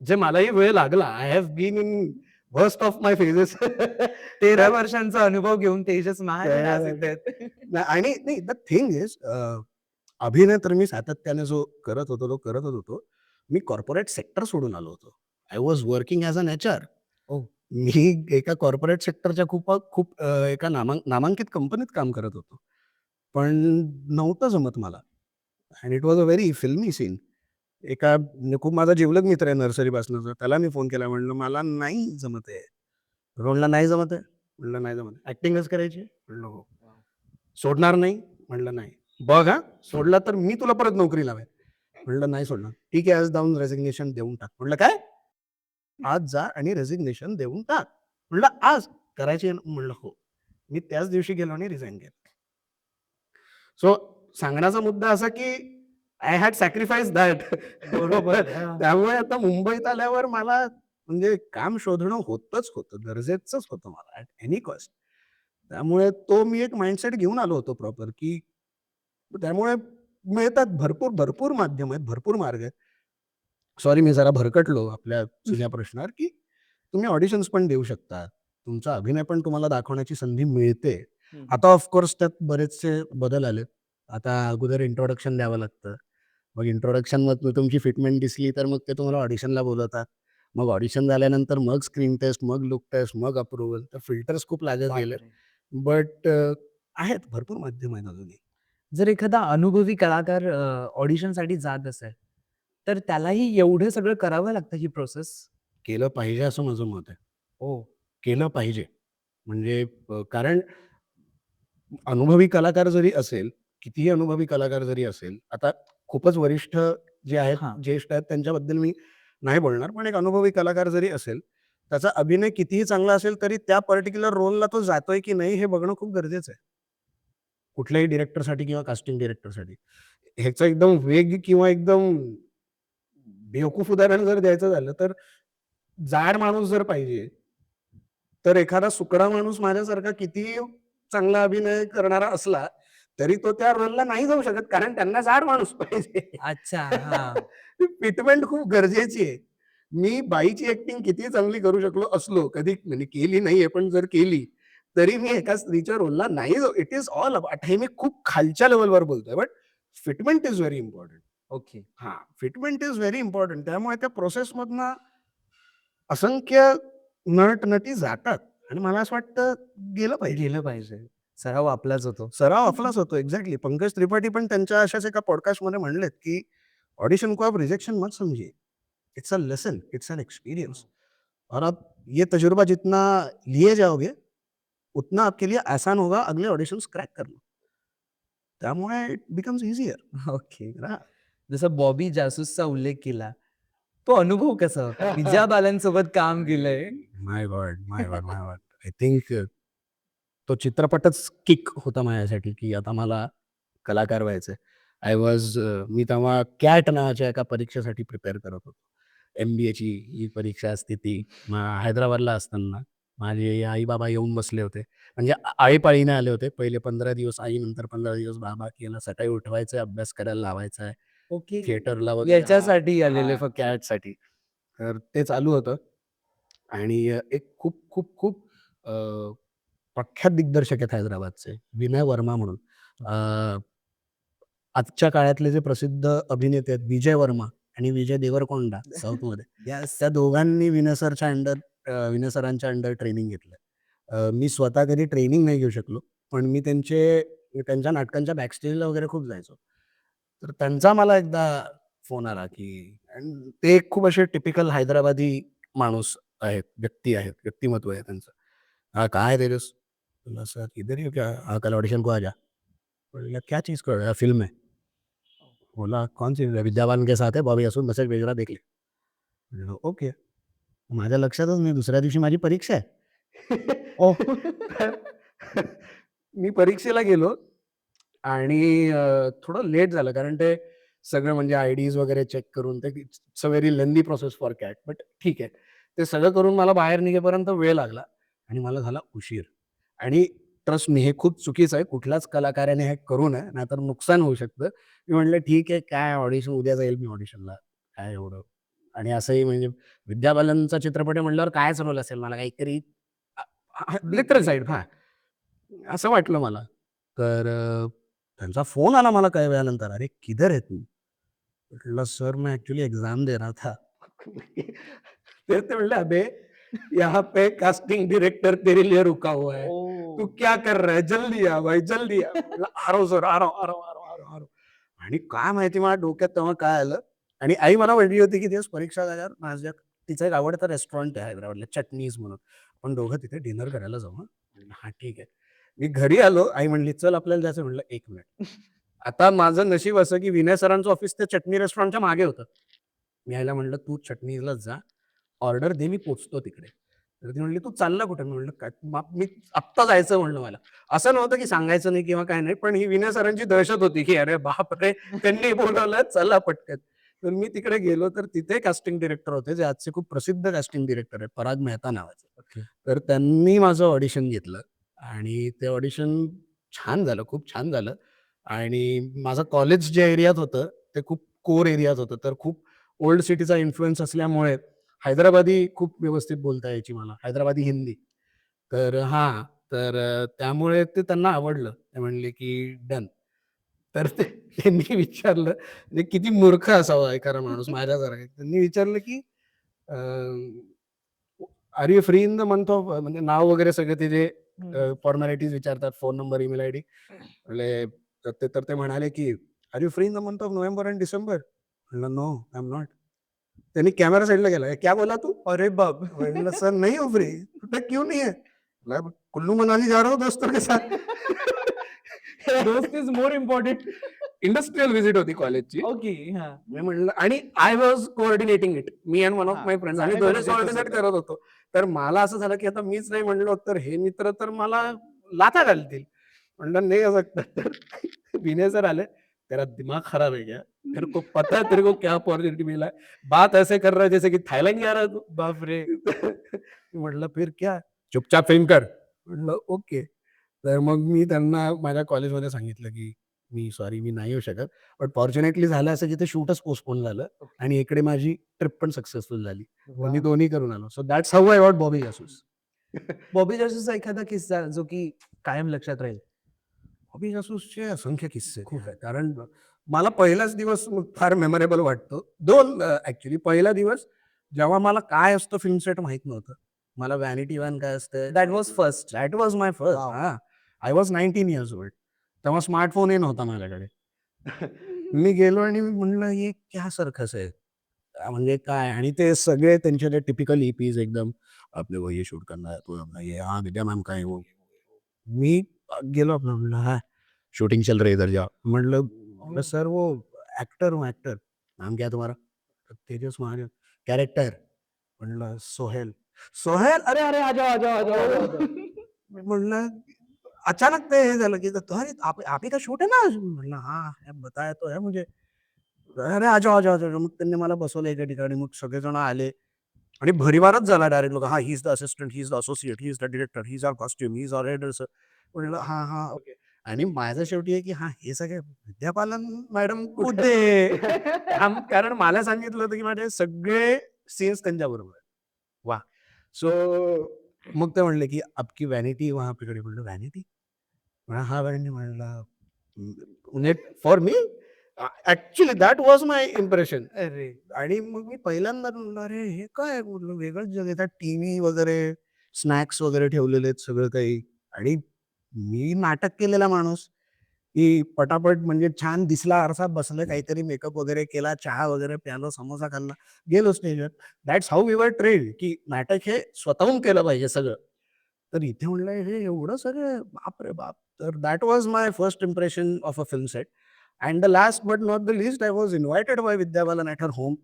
जे मलाही वेळ लागला. I have been in worst of my phases. 13 वर्षांचा अनुभव घेऊन तेजस महाजन आज इथे आहेत. आणि नाही, द थिंग इज, अभिनय तर मी सातत्याने जो करत होतो, तो करतच होतो. मी कॉर्पोरेट सेक्टर सोडून आलो होतो. I was working as an HR. ओ. मी एका कॉर्पोरेट सेक्टरच्या खूप खूप एका नामांकित कंपनीत काम करत होतो. पण नव्हतं जमत मला. And it was a very फिल्मी सीन. एका म्हणजे खूप माझा जिवलग मित्र आहे नर्सरीपासूनचा. त्याला मी फोन केला, म्हणलं, "मला नाही जमत आहे." तो म्हणला, "नाही जमत आहे?" म्हणलं, "नाही जमत आहे." "ॲक्टिंगच करायची आहे?" म्हणलं, "हो." "सोडणार नाही?" म्हणलं, "नाही." "बघ हां, सोडला तर मी तुला परत नोकरी लावेन." म्हणलं, "नाही सोडणार." "ठीक आहे, आज जाऊन रेजिग्नेशन देऊन टाक." म्हणलं, "काय?" "आज जा आणि रेजिग्नेशन देऊन टाक." म्हणलं, "आज करायची आहे ना?" म्हणलं, "हो." मी त्याच दिवशी गेलो आणि रिझाइन केलं. सो सांगण्याचा मुद्दा असा, की आय हॅड सॅक्रिफाईस दॅट. बरोबर. हां. त्यामुळे आता मुंबईत आल्यावर मला म्हणजे काम शोधणं होतंच होतं. गरजेचंच होतं मला ॲट एनी कॉस्ट. त्यामुळे तो मी एक माइंडसेट घेऊन आलो होतो प्रॉपर, की त्यामुळे मिळतात भरपूर, भरपूर माध्यम आहेत, भरपूर मार्ग आहेत. सॉरी, मी जरा भरकटलो आपल्या जुन्या प्रश्नावर, की तुम्ही ऑडिशन्स पण देऊ शकता. तुमचा अभिनय पण तुम्हाला दाखवण्याची संधी मिळते. हं. आता ऑफ कोर्स त्यात बरेचसे बदल आलेत. आता अगोदर इंट्रोडक्शन द्यावं लागतं. मग इंट्रोडक्शनमधनं तुमची फिटमेंट दिसली, तर मग ते तुम्हाला ऑडिशनला बोलवतात. मग ऑडिशन झाल्यानंतर मग स्क्रीन टेस्ट, मग लूक टेस्ट, मग अप्रूव्हल. तर फिल्टर्स खूप लागत गेलेत. बापरे! बट आहेत भरपूर माध्यम आहेत अजूनही. जर एखादा अनुभवी कलाकार ऑडिशनसाठी जात असेल, तर त्यालाही एवढं सगळं करावं लागतं ही प्रोसेस? केलं पाहिजे असं माझं मत आहे. हो. केलं पाहिजे. म्हणजे कारण अनुभवी कलाकार जरी असेल, कितीही अनुभवी कलाकार जरी असेल, आता खूपच वरिष्ठ जे आहेत, हां. ज्येष्ठ आहेत, त्यांच्याबद्दल मी नाही बोलणार. पण एक अनुभवी कलाकार जरी असेल, त्याचा अभिनय कितीही चांगला असेल, तरी त्या पर्टिक्युलर रोलला तो जातोय की नाही हे बघणं खूप गरजेचं आहे. कुठल्याही डिरेक्टरसाठी किंवा कास्टिंग डिरेक्टरसाठी. ह्याचं एकदम वेग किंवा एकदम बेवकूफ उदाहरण जर द्यायचं झालं, तर जाड माणूस जर पाहिजे, तर एखादा सुकडा माणूस माझ्यासारखा कितीही चांगला अभिनय करणारा असला, तरी तो त्या रोलला नाही जाऊ शकत, कारण त्यांना जाड माणूस पाहिजे. अच्छा. हां. फिटमेंट खूप गरजेची आहे. मी बाईची ॲक्टिंग कितीही चांगली करू शकलो असलो, कधी म्हणजे केली नाहीये, पण जर केली, तरी मी एका स्त्रीच्या रोलला नाही जाऊ. इट इस ऑल अबाउट, हे मी खूप खालच्या लेव्हलवर बोलतोय, but fitment is very important. Okay. हां, फिटमेंट इज व्हेरी इम्पोर्टंट. त्यामुळे त्या प्रोसेसमधनं असंख्य नट-नटी जातात आणि मला असं वाटतं गेलं पाहिजे. गेलं पाहिजे. सराव आपलाच होतो. सराव आपलाच होतो. एक्झॅक्टली. पंकज त्रिपाठी पण त्यांच्या अशाच एका पॉडकास्टमध्ये म्हणलेत, की ऑडिशन को आप रिजेक्शन मत समझिए. It's a lesson, it's an experience और आप ये तजुर्बा जितना लिए जाओगे, उतना आपके लिए आसान होगा अगले ऑडिशन्स क्रॅक करना. त्यामुळे इट बिकम्स ईझियर. ओके. जसं बॉबी जासूसचा उल्लेख केला. तो अनुभव कसा होता? विजया बालनसोबत काम केलंय. My god, my god, my god. I think तो चित्रपटच किक होता माझ्यासाठी, की आता मला कलाकार व्हायचंय. मी तेव्हा कॅट नावाच्या एका परीक्षेसाठी प्रिपेअर करत होतो. MBAची ही परीक्षा असते ती. हैदराबादला असताना माझे आई-बाबा येऊन बसले होते. म्हणजे आळीपाळीने आले होते. पहिले 15 दिवस आई, नंतर 15 दिवस बाबा, की याला सकाळी उठवायचंय, अभ्यास करायला लावायचा आहे. ओके. थिएटरला वगैरे याच्यासाठी आलेले फक्त. कॅटसाठी. तर ते चालू होतं आणि एक खूप, खूप, खूप अ, प्रख्यात दिग्दर्शक आहेत हैदराबादचे, विनय वर्मा म्हणून. अ, आजच्या काळातले जे प्रसिद्ध अभिनेते आहेत, विजय वर्मा आणि विजय देवरकोंडा साऊथमध्ये. येस. त्या दोघांनी विनय सरांच्या अंडर ट्रेनिंग घेतलं. मी स्वतः कधी ट्रेनिंग नाही घेऊ शकलो. पण मी त्यांच्या नाटकांच्या बॅकस्टेजला वगैरे खूप जायचो. तर त्यांचा मला एकदा फोन आला, की आणि ते एक खूप असे टिपिकल हैदराबादी माणूस आहेत, व्यक्तिमत्व आहे त्यांचं. "हाँ, कहाँ है तेजस?" बोला, "सर इधर ही हो क्या? हाँ, कल ऑडिशन को आ जा." बोला, "क्या चीज़ का? फ़िल्म है।" बोला, "कौन सी? विद्या बालन के साथ है, बॉबी असून मेसेज भेज रहा देख ले." म्हणलं, "ओके." माझ्या लक्षातच नाही दुसऱ्या दिवशी माझी परीक्षा आहे. ओह! तर मी परीक्षेला गेलो आणि थोडं लेट झालं कारण ते सगळं म्हणजे आयडीज वगैरे चेक करून ते it's a very lengthy process for cat but ठीक आहे. ते सगळं करून मला बाहेर निघेपर्यंत वेळ लागला आणि मला झाला उशीर आणि ट्रस्ट मी हे खूप चुकीचं आहे. कुठल्याच कलाकाराने हे करू नये, नाहीतर नुकसान होऊ शकतं. मी म्हटलं, "ठीक आहे, काय ऑडिशन उद्या जाईल मी ऑडिशनला. काय एवढं." आणि असंही म्हणजे विद्या बालनचा चित्रपट आहे म्हटल्यावर कायच रोल असेल मला काहीतरी लिटरल साइड असं वाटलं मला. तर त्यांचा फोन आला मला काही वेळानंतर, "अरे किधर है तू?" म्हटलं, "सर मैं एक्चुअली एग्जाम दे रहा था." तर ते म्हणले, "अबे यहाँ पे कास्टिंग डायरेक्टर तेरे लिए रुका हुआ है. तू ओह! क्या कर रहा है? जल्दी आ भाई, जल्दी आ." म्हटलं, "आ रहा हूँ सर, आ रहा हूँ, आ रहा हूँ, आ रहा हूँ, आ रहा हूँ, आ रहा हूँ." आणि काय माहिती माझ्या डोक्यात तेव्हा काय आलं आणि आई मला म्हटली होती, की दिवस परीक्षा झाल्यावर तिचं एक आवडतं रेस्टॉरंट आहे हैदराबादला चटणीज म्हणून. आपण दोघं तिथे डिनर करायला जाऊ हां. म्हणलं, "हां, ठीक आहे." मी घरी आलो. आई म्हणली, "चल आपल्याला जायचं." म्हटलं, "1 मिनिट." आता माझं नशीब असं, की विनय सरांचं ऑफिस त्या चटणी रेस्टॉरंटच्या मागे होतं. मी आईला म्हटलं, "तू चटणीजलाच जा. ऑर्डर दे, मी पोहोचतो तिकडे." तर ती म्हटली, "तू चालला कुठे?" मी म्हटलं, "काय मी आत्ता जायचं" म्हणलं मला. असं नव्हतं, की सांगायचं नाही किंवा काय नाही. पण ही विनय सरांची दहशत होती, की "अरे बापरे! त्यांनी बोलावलंय, चला पटकन." तर मी तिकडे गेलो, तर तिथे कास्टिंग डायरेक्टर होते, जे आजचे खूप प्रसिद्ध कास्टिंग डायरेक्टर आहेत, पराग मेहता नावाचे. ओके. तर त्यांनी माझं ऑडिशन घेतलं आणि ते ऑडिशन छान झालं, खूप छान झालं आणि माझं कॉलेज ज्या एरियात होतं, ते खूप कोर एरियात होतं. तर खूप ओल्ड सिटीचा इन्फ्लुअन्स असल्यामुळे हैदराबादी खूप व्यवस्थित बोलता यायची मला, हैदराबादी हिंदी. तर हां, तर त्यामुळे ते त्यांना आवडलं. ते म्हणले, की डन. तर ते त्यांनी विचारलं, म्हणजे किती मूर्ख असावा एखादा माणूस माझ्यासारखा. त्यांनी विचारलं, की are you free in the month of म्हणजे नाव वगैरे सगळे ते जे हं. फॉर्मॅलिटीज विचारतात, फोन नंबर, ईमेल आयडी. म्हणले तर ते म्हणाले, की "are you free in the month of November and December?" म्हणलं, "नो, आय एम नॉट." त्यांनी कॅमेरा साइडला गेला, "क्या बोला तू?" अरे बाप! म्हणलं, "सर नहीं हूँ फ्री." "तो क्यों नहीं है?" मैं कुल्लू मनाली जा रहा हूँ दोस्तों के साथ. दोस्त is more important. Industrial visit होती कॉलेजची. ओके. हां. मी म्हणलं आणि I was coordinating it. Me and one of हां. माय फ्रेंड्स आम्ही जाणे दोघे गरजेचंच कोऑर्डिनेट होतं. करत होतो. तर मला असं झालं, की आता मीच नाही म्हणलो तर हे मित्र तर मला लाथा घालतील. म्हणलं नहीं हो सकता. तर विनय सर आले. "तेरा दिमाग खराब है क्या? तेरे को पता है तेरे को क्या अपॉर्च्युनिटी मिला है? बात ऐसे कर रहा है जैसे की थाईलैंड जा रहा है तू." बापरे! मी म्हटलं, "फिर क्या? चुपचाप फिल्म कर." म्हटलं, "ओके." तर मग मी त्यांना माझ्या कॉलेजमध्ये सांगितलं, की "मी सॉरी मी नाही येऊ शकत." बट फॉर्च्युनेटली झालं असं, की ते शूटच पोस्टपोन झालं ओके. आणि इकडे माझी ट्रिप पण सक्सेसफुल झाली. मग मी वाह! दोन्ही करून आलो. So that's how I got Bobby Jasoos. Bobby जासूसचा एखादा किस्सा जो की कायम लक्षात राहील? बॉबी जासूसचे असंख्य किस्से आहेत. खूप आहेत. कारण मला पहिलाच दिवस फार मेमोरेबल वाटतो. 2 पहिला दिवस जेव्हा मला काय असतं फिल्म सेट माहीत नव्हतं. मला व्हॅनिटी व्हॅन काय असतं that was first. That was my first wow! हां. I was 19 years old. तेव्हा स्मार्टफोनही नव्हता माझ्याकडे. मी गेलो आणि मी म्हणलं, "ये क्या सर्कस है?" म्हणजे काय आणि ते सगळे त्यांचे ते टिपिकल ईपीज एकदम, "आपने वो ये शूट करना है, तो अपना ये हाँ, विद्या मैम का है वो." मी गेलो आपलं म्हणलं, "हां, शूटिंग चल रही है इधर जाओ." म्हटलं म्हटलं, ओह! "सर वो एक्टर हूँ एक्टर." "नाम क्या है तुम्हारा?" "तेजस महाजन." "कैरेक्टर?" म्हणलं, "सोहेल." सोहेल, अरे अरे आ जाओ आ जाओ आ जाओ आ जाओ. मी म्हणलं अचानक ते हे झालं की अरे आप ही का शूट है ना आज? म्हणलं हा बताया तो है मुझे. अरे आ जाओ आ जाओ आ जाओ. मग त्यांनी मला बसवलं एका ठिकाणी. मग सगळेजण आले आणि भडीमारच झाला डायरेक्ट लोक. हा he is the assistant, he is the associate, he is the director, he is our costume, he is our editor. म्हणलं हा हा ओके. आणि माझं शेवटी आहे की हा हे सगळे विद्या बालन मॅडम कुठे? कारण मला सांगितलं होतं की माझे सगळे सीन्स त्यांच्याबरोबर आहेत. वाह! सो मग ते म्हणले की "आपकी व्हॅनिटी वहाँ पे खड़ी." म्हणलं "व्हॅनिटी?" "हां, व्हॅनिटी." म्हणला म्हणजे for me actually that was my impression. अरे आणि मग मी पहिल्यांदा म्हणलं, "अरे हे काय?" म्हटलं वेगळंच जग आहे. त्यात टीव्ही वगैरे, स्नॅक्स वगैरे ठेवलेले आहेत सगळं काही. आणि मी नाटक केलेला माणूस, की पटापट म्हणजे छान दिसला आरसा, बसलं काहीतरी मेकअप वगैरे केला, चहा वगैरे प्यायला, समोसा खाल्ला, गेलो स्टेजवर. That's how we were trained, की नाटक हे स्वतःहून केलं पाहिजे सगळं. तर इथे म्हणलं हे एवढं सगळं बापरे बाप! तर that was my first impression of a film set. And the last but not the least I was invited by Vidya Balan at her home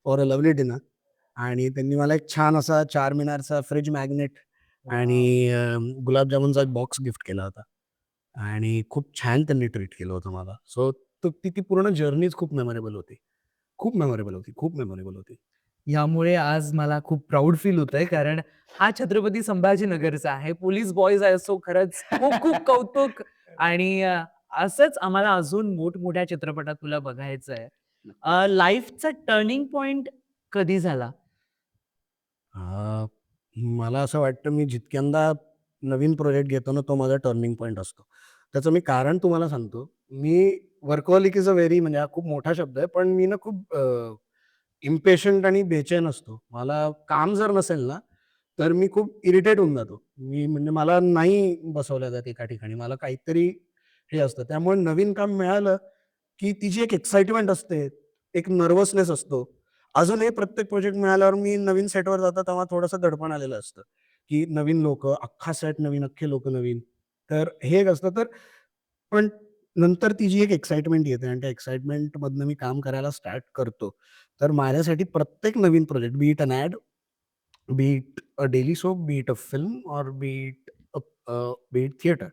for a lovely dinner. आणि त्यांनी मला एक छान असा चारमिनारचा फ्रिज मॅग्नेट आणि वाव. गुलाबजामुनचा एक बॉक्स गिफ्ट केला होता. आणि खूप छान त्यांनी ट्रीट केलं होतं मला. सो ती ती पूर्ण जर्नीच खूप मेमोरेबल होती. खूप मेमोरेबल होती. खूप मेमोरेबल होती. यामुळे आज मला खूप प्राउड फील होतंय कारण हा छत्रपती संभाजीनगरचा आहे. पोलीस बॉयज आहे सो खरंच खूप खूप कौतुक आणि असंच आम्हाला अजून मोठमोठ्या चित्रपटात तुला बघायचं आहे. लाईफचा टर्निंग पॉइंट कधी झाला? अ, मला असं वाटतं मी जितक्यांदा नवीन प्रोजेक्ट घेतो ना, तो माझा टर्निंग पॉइंट असतो. त्याचं मी कारण तुम्हाला सांगतो. मी वर्कहॉलिक इज अ व्हेरी म्हणजे हा खूप मोठा शब्द आहे, पण मी ना खूप इम्पेशंट आणि बेचैन असतो. मला काम जर नसेल ना, तर मी खूप इरिटेट होऊन जातो. मी म्हणजे मला नाही बसवलं जात एका ठिकाणी. मला काहीतरी हे असतं. त्यामुळे नवीन काम मिळालं, की ती जी एक एक्साइटमेंट असते, एक नर्व्हसनेस असतो. अजूनही प्रत्येक प्रोजेक्ट मिळाल्यावर मी नवीन सेटवर जातो तेव्हा थोडंसं दडपण आलेलं असतं, की नवीन लोकं, अख्खा सेट नवीन, अख्खे लोकं नवीन. तर हे एक असतं. तर पण नंतर ती जी एक एक्साइटमेंट येते आणि त्या एक्साइटमेंटमधनं मी काम करायला स्टार्ट करतो. तर माझ्यासाठी प्रत्येक नवीन project, be it an ad, be it a daily soap, be it a film or be it theatre.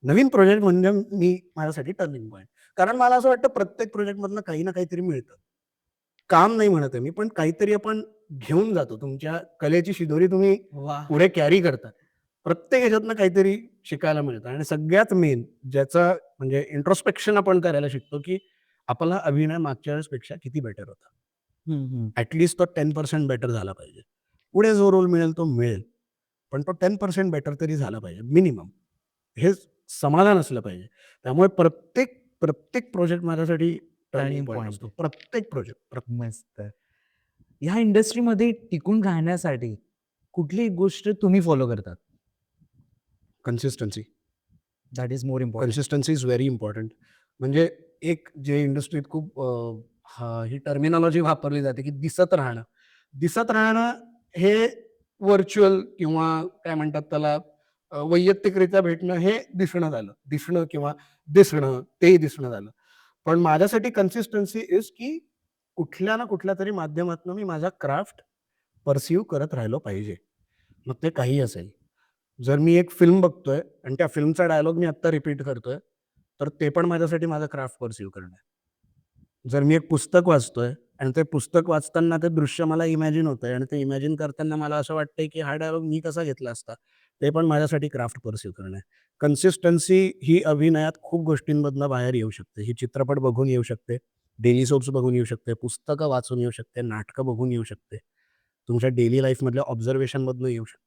नवीन प्रोजेक्ट म्हणजे मी माझ्यासाठी टर्निंग पॉइंट. कारण मला असं वाटतं प्रत्येक प्रोजेक्टमधनं काही ना काहीतरी मिळतं. काम नाही म्हणत आहे मी, पण काहीतरी आपण घेऊन जातो. तुमच्या कलेची शिदोरी तुम्ही वाह! पुढे कॅरी करता. प्रत्येक ह्याच्यातनं काहीतरी शिकायला मिळतं आणि सगळ्यात मेन ज्याचा म्हणजे इंट्रोस्पेक्शन आपण करायला शिकतो, की आपला अभिनय मागच्या वेळेसपेक्षा किती बेटर होता. हं, हं. ॲट लीस्ट तो 10% बेटर झाला पाहिजे. पुढे जो रोल मिळेल तो मिळेल. पण तो 10% बेटर तरी झाला पाहिजे मिनिमम. हे समाधान असलं पाहिजे. त्यामुळे प्रत्येक प्रत्येक प्रोजेक्ट माझ्यासाठी टर्निंग टर्निंग पॉइंट पॉइंट असतो. आहे. प्रत्येक प्रोजेक्ट. मस्त. ह्या इंडस्ट्रीमध्ये टिकून राहण्यासाठी कुठली एक गोष्ट तुम्ही फॉलो करतात? Consistency. That is more important. Consistency is very important. म्हणजे एक जे इंडस्ट्रीत खूप ही टर्मिनॉलॉजी वापरली जाते, की दिसत राहणं. दिसत राहणं हे व्हर्चुअल किंवा काय म्हणतात त्याला वैयक्तिकरित्या भेटणं हे दिसणं झालं. दिसणं किंवा दिसणं तेही दिसणं झालं. पण माझ्यासाठी कन्सिस्टन्सी इज की कुठल्या ना कुठल्यातरी माध्यमातून मी माझा क्राफ्ट पर्सीव्ह करत राहिलो पाहिजे. मग ते काहीही असेल. जर मी एक फिल्म बघतोय आणि त्या फिल्मचा डायलॉग मी आत्ता रिपीट करतोय, तर ते पण माझ्यासाठी माझा क्राफ्ट पर्सीव्ह करणं आहे. जर मी एक पुस्तक वाचतोय आणि ते पुस्तक वाचताना ते दृश्य मला इमॅजिन होतंय आणि ते इमॅजिन करताना मला असं वाटतंय, की हा डायलॉग मी कसा घेतला असता? ते पण माझ्यासाठी क्राफ्ट पर्सीव्ह करणं आहे. कन्सिस्टन्सी ही अभिनयात खूप गोष्टींमधनं बाहेर येऊ शकते. ही चित्रपट बघून येऊ शकते, डेली सोप्स बघून येऊ शकते, पुस्तकं वाचून येऊ शकते, नाटकं बघून येऊ शकते. तुमच्या डेली लाईफमधल्या ऑब्झर्वेशनमधनं येऊ शकते.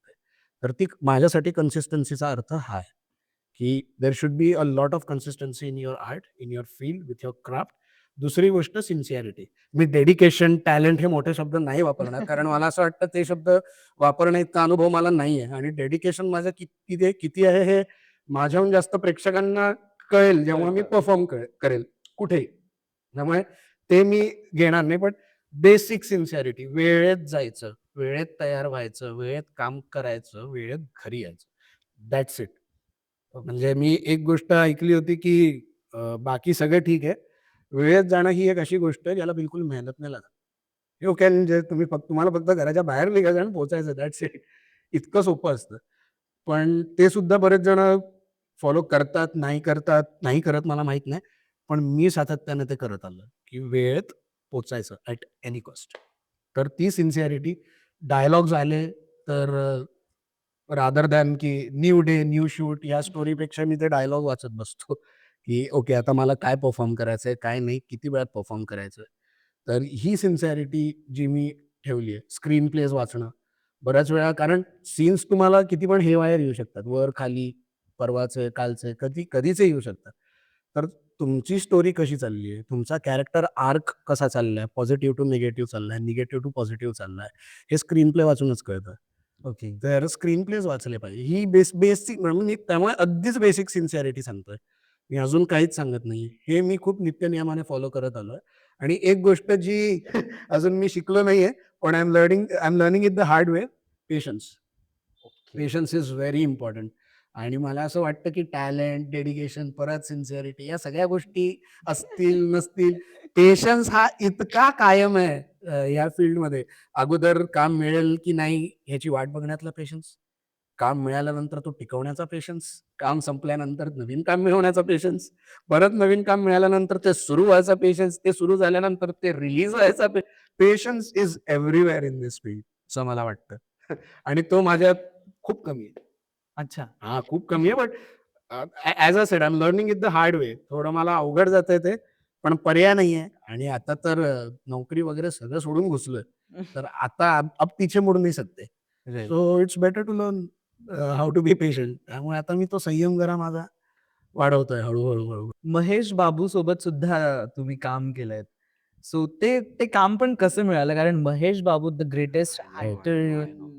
तर ती माझ्यासाठी कन्सिस्टन्सीचा अर्थ हा आहे, की there should be a lot of consistency in your art, in your field, with your craft. दुसरी गोष्ट सिन्सिअरिटी. मी डेडिकेशन, टॅलेंट हे मोठे शब्द नाही वापरणार. कारण मला असं वाटतं ते शब्द वापरण्याइतका अनुभव मला नाही आहे आणि डेडिकेशन माझं किती आहे हे माझ्याहून जास्त प्रेक्षकांना कळेल जेव्हा मी परफॉर्म करेल कुठेही. त्यामुळे ते मी घेणार नाही. पण बेसिक सिन्सिअरिटी, वेळेत जायचं, वेळेत तयार व्हायचं, वेळेत काम करायचं, वेळेत घरी यायचं. That's it. म्हणजे मी एक गोष्ट ऐकली होती, की बाकी सगळं ठीक आहे. वेळेत जाणं ही एक अशी गोष्ट आहे ज्याला बिलकुल मेहनत नाही लागत. यू कॅन जे तुम्हाला फक्त घराच्या बाहेर निघायचं आणि पोहोचायचं, दॅट्स इट. इतकं सोपं असतं. पण ते सुद्धा बरेच जण फॉलो करतात, नाही करत मला माहीत नाही. पण मी सातत्याने ते करत आलोय, की वेळेत पोहोचायचं ॲट एनी कॉस्ट. तर ती सिन्सिअरिटी डायलॉग्स आले तर रादर दॅन की न्यू डे, न्यू शूट या स्टोरीपेक्षा मी ते डायलॉग वाचत बसतो, की ओके आता मला काय परफॉर्म करायचंय, काय नाही, किती वेळात परफॉर्म करायचंय. तर ही सिन्सिअरिटी जी मी ठेवली आहे. स्क्रीन प्लेज वाचणं. बऱ्याच वेळा कारण सीन्स तुम्हाला किती पण हेवायर येऊ शकतात. वर, खाली, परवाचे, कालचे, कधीचे येऊ शकतात. तर तुमची स्टोरी कशी चालली आहे? तुमचा कॅरेक्टर आर्क कसा चाललाय? पॉझिटिव्ह टू निगेटिव्ह चाललाय, निगेटिव्ह टू पॉझिटिव्ह चाललाय. हे स्क्रीन प्ले वाचूनच कळतं. ओके. तर स्क्रीन प्लेज वाचले पाहिजे. ही बेसिक म्हणून मी त्यामुळे अगदीच बेसिक सिन्सिअरिटी सांगतोय. मी अजून काहीच सांगत नाहीये. हे मी खूप नित्यनियमाने फॉलो करत आलोय. आणि एक गोष्ट जी अजून मी शिकलो नाहीये, पण I am learning it the hard way, patience. Patience is very important. आणि मला असं वाटतं, की टॅलेंट, डेडिकेशन, परत सिन्सिअरिटी या सगळ्या गोष्टी असतील, नसतील. पेशन्स हा इतका कायम आहे या फील्डमध्ये. अगोदर काम मिळेल की नाही ह्याची वाट बघण्यातला पेशन्स. काम मिळाल्यानंतर तो टिकवण्याचा पेशन्स. काम संपल्यानंतर नवीन काम मिळवण्याचा पेशन्स. परत नवीन काम मिळाल्यानंतर ते सुरू व्हायचा पेशन्स. ते सुरू झाल्यानंतर ते रिलीज व्हायचा patience is everywhere in this field असं मला वाटतं. आणि तो माझ्यात खूप कमी आहे. अच्छा. हां, खूप कमी आहे. But as a said I am learning it the hard way. थोडं मला अवघड जातंय ते, पण पर्याय नाहीये. आणि आता तर नोकरी वगैरे सगळं सोडून घुसलोय. तर आता अब पीछे मुड़ नहीं सकते. Right. So it's better to learn how to be patient. त्यामुळे आता मी तो संयम जरा माझा वाढवतोय हळू. महेश बाबू सोबत सुद्धा तुम्ही काम केलंय. सो ते ते काम पण कसं मिळालं? कारण Mahesh Babu the greatest I know, I know, actor I know.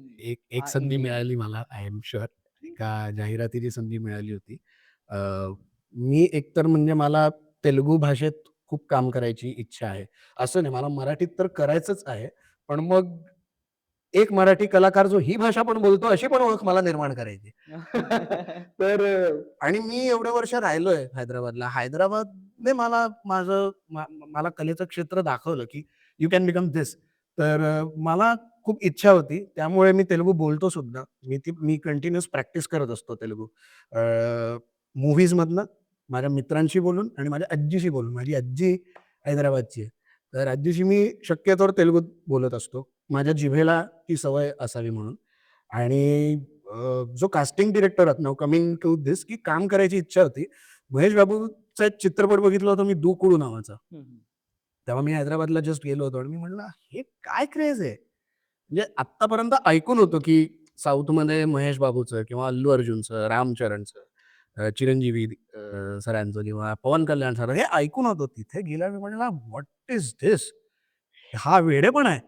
एक संधी इंडिया. मिळाली मला, आय एम शुअर. एका जाहिरातीची संधी मिळाली होती. अ, मी एकतर म्हणजे मला तेलुगू भाषेत खूप काम करायची इच्छा आहे. असं नाही, मला मराठीत तर करायचंच आहे. पण मग एक मराठी कलाकार जो ही भाषा पण बोलतो, अशी पण ओळख मला निर्माण करायची. तर आणि मी एवढे वर्ष राहिलोय हैदराबादला. हैदराबादने मला कलेचं क्षेत्र दाखवलं, की यू कॅन बिकम धिस. तर मला खूप इच्छा होती. त्यामुळे मी तेलुगू बोलतो सुद्धा. मी कंटिन्यूअस प्रॅक्टिस करत असतो तेलुगू. मूव्हीजमधनं, माझ्या मित्रांशी बोलून आणि माझ्या आजीशी बोलून. माझी आजी हैदराबादची आहे. तर आजीशी मी शक्यतोवर तेलुगूत बोलत असतो. माझ्या जिभेला ती सवय असावी म्हणून. आणि जो कास्टिंग डिरेक्टर होता, नाऊ कमिंग टू धिस, की काम करायची इच्छा होती. महेश बाबूचा एक चित्रपट बघितला होता मी, दूकुडू नावाचा. तेव्हा मी हैदराबादला जस्ट गेलो होतो आणि मी म्हटलं, "हे काय क्रेझ आहे?" म्हणजे आत्तापर्यंत ऐकून होतो, की साऊथमध्ये महेश बाबूचं किंवा अल्लू अर्जुनचं, रामचरणचं, चिरंजीवी सरांचं किंवा पवन कल्याण सर हे ऐकून होतो. तिथे गेल्यावर मी म्हटलं, "व्हॉट इज धिस? हा वेडेपणा आहे."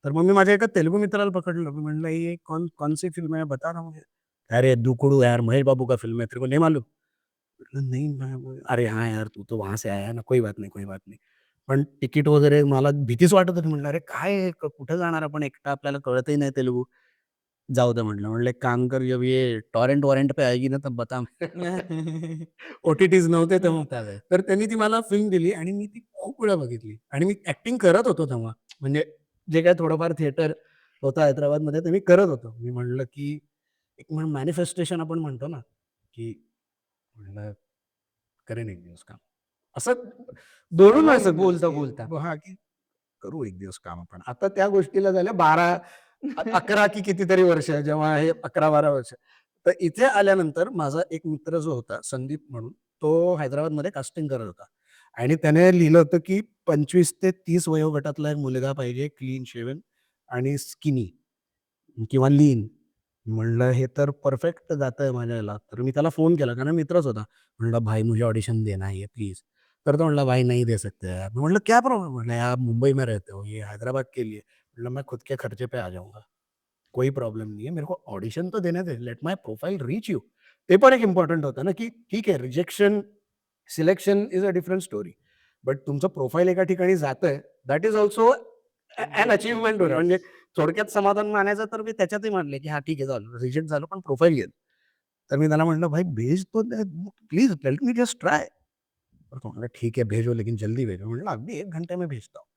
तर मग मी माझ्या एका तेलुगू मित्राला पकडलं. मी म्हटलं, "ये कौन सी फिल्म है बता ना मुझे." "अरे दुकुडू यार, महेश बाबू का फिल्म है, तेरे को नहीं मालूम?" म्हटलं, "नहीं मैं." "अरे हाँ यार, तू तो वहाँ से आया है ना, कोई बात नहीं, कोई बात नहीं." पण तिकीट वगैरे मला भीतीच वाटत होती. म्हटलं, "अरे काय आहे? कुठे जाणार आपण एकटा? आपल्याला कळतही नाही तेलुगू." जाऊ दे म्हटलं. म्हटलं, "एक काम कर, जब ये टॉरेंट-वॉरेंट पे आएगी ना, तब बता." ओ-टी-टीज नव्हते तेव्हा. त्यावेळेस. तर त्यांनी ती मला फिल्म दिली आणि मी ती खूप वेळा बघितली आणि मी ॲक्टिंग करत होतो तेव्हा. म्हणजे जे काही थोडंफार थिएटर होतं हैदराबादमध्ये ते मी करत होतो. मी म्हटलं, की एक मॅनिफेस्टेशन आपण म्हणतो ना, की म्हटलं करेन एक दिवस काम. असं दोडून असं आलं, बोलता, की बोलता. हां, की करू एक दिवस काम आपण. आता त्या गोष्टीला झाल्या 11 की कितीतरी वर्ष, जेव्हा हे 11-12 वर्ष. तर इथे आल्यानंतर माझा एक मित्र जो होता संदीप म्हणून, तो हैदराबादमध्ये कास्टिंग करत होता आणि त्याने लिहिलं होतं, की 25 ते 30 वयोगटातला एक मुलगा पाहिजे, क्लीन शेव्हन आणि स्किनी किंवा लीन. म्हणलं हे तर परफेक्ट जातंय माझ्या ह्याला. तर मी त्याला फोन केला कारण मित्रच होता. म्हणलं, "भाई मुझे ऑडिशन देना है प्लीज." तर तो म्हणला, "भाई नहीं दे सकते यार." मैं म्हणलं, "क्या प्रॉब्लम?" म्हणलं, "यार मुंबई में रहते हो, ये हैदराबाद के लिए." म्हणलं, "मैं खुद के खर्चे पे आ जाऊंगा. कोई प्रॉब्लम नहीं है. मेरे को ऑडिशन तो देने दे. Let my profile reach you." ते पण एक इम्पॉर्टंट होतं ना, की ठीक आहे rejection, selection is a different story. But तुमचं प्रोफाइल एका ठिकाणी जातंय, that is also an achievement होतं. म्हणजे थोडक्यात समाधान मानायचं तर मी त्याच्यातही मानले, की हां, ठीक आहे झालं. रिजेक्ट झालं पण प्रोफाइल गेलं. तर मी त्याला म्हटलं, "भाई भेज तो दे, please let me just try." तो म्हणाला, "ठीक है भेजो लेकिन जल्दी भेजो." म्हटलं, "अगदी 1 घंटे में भेजता हूँ."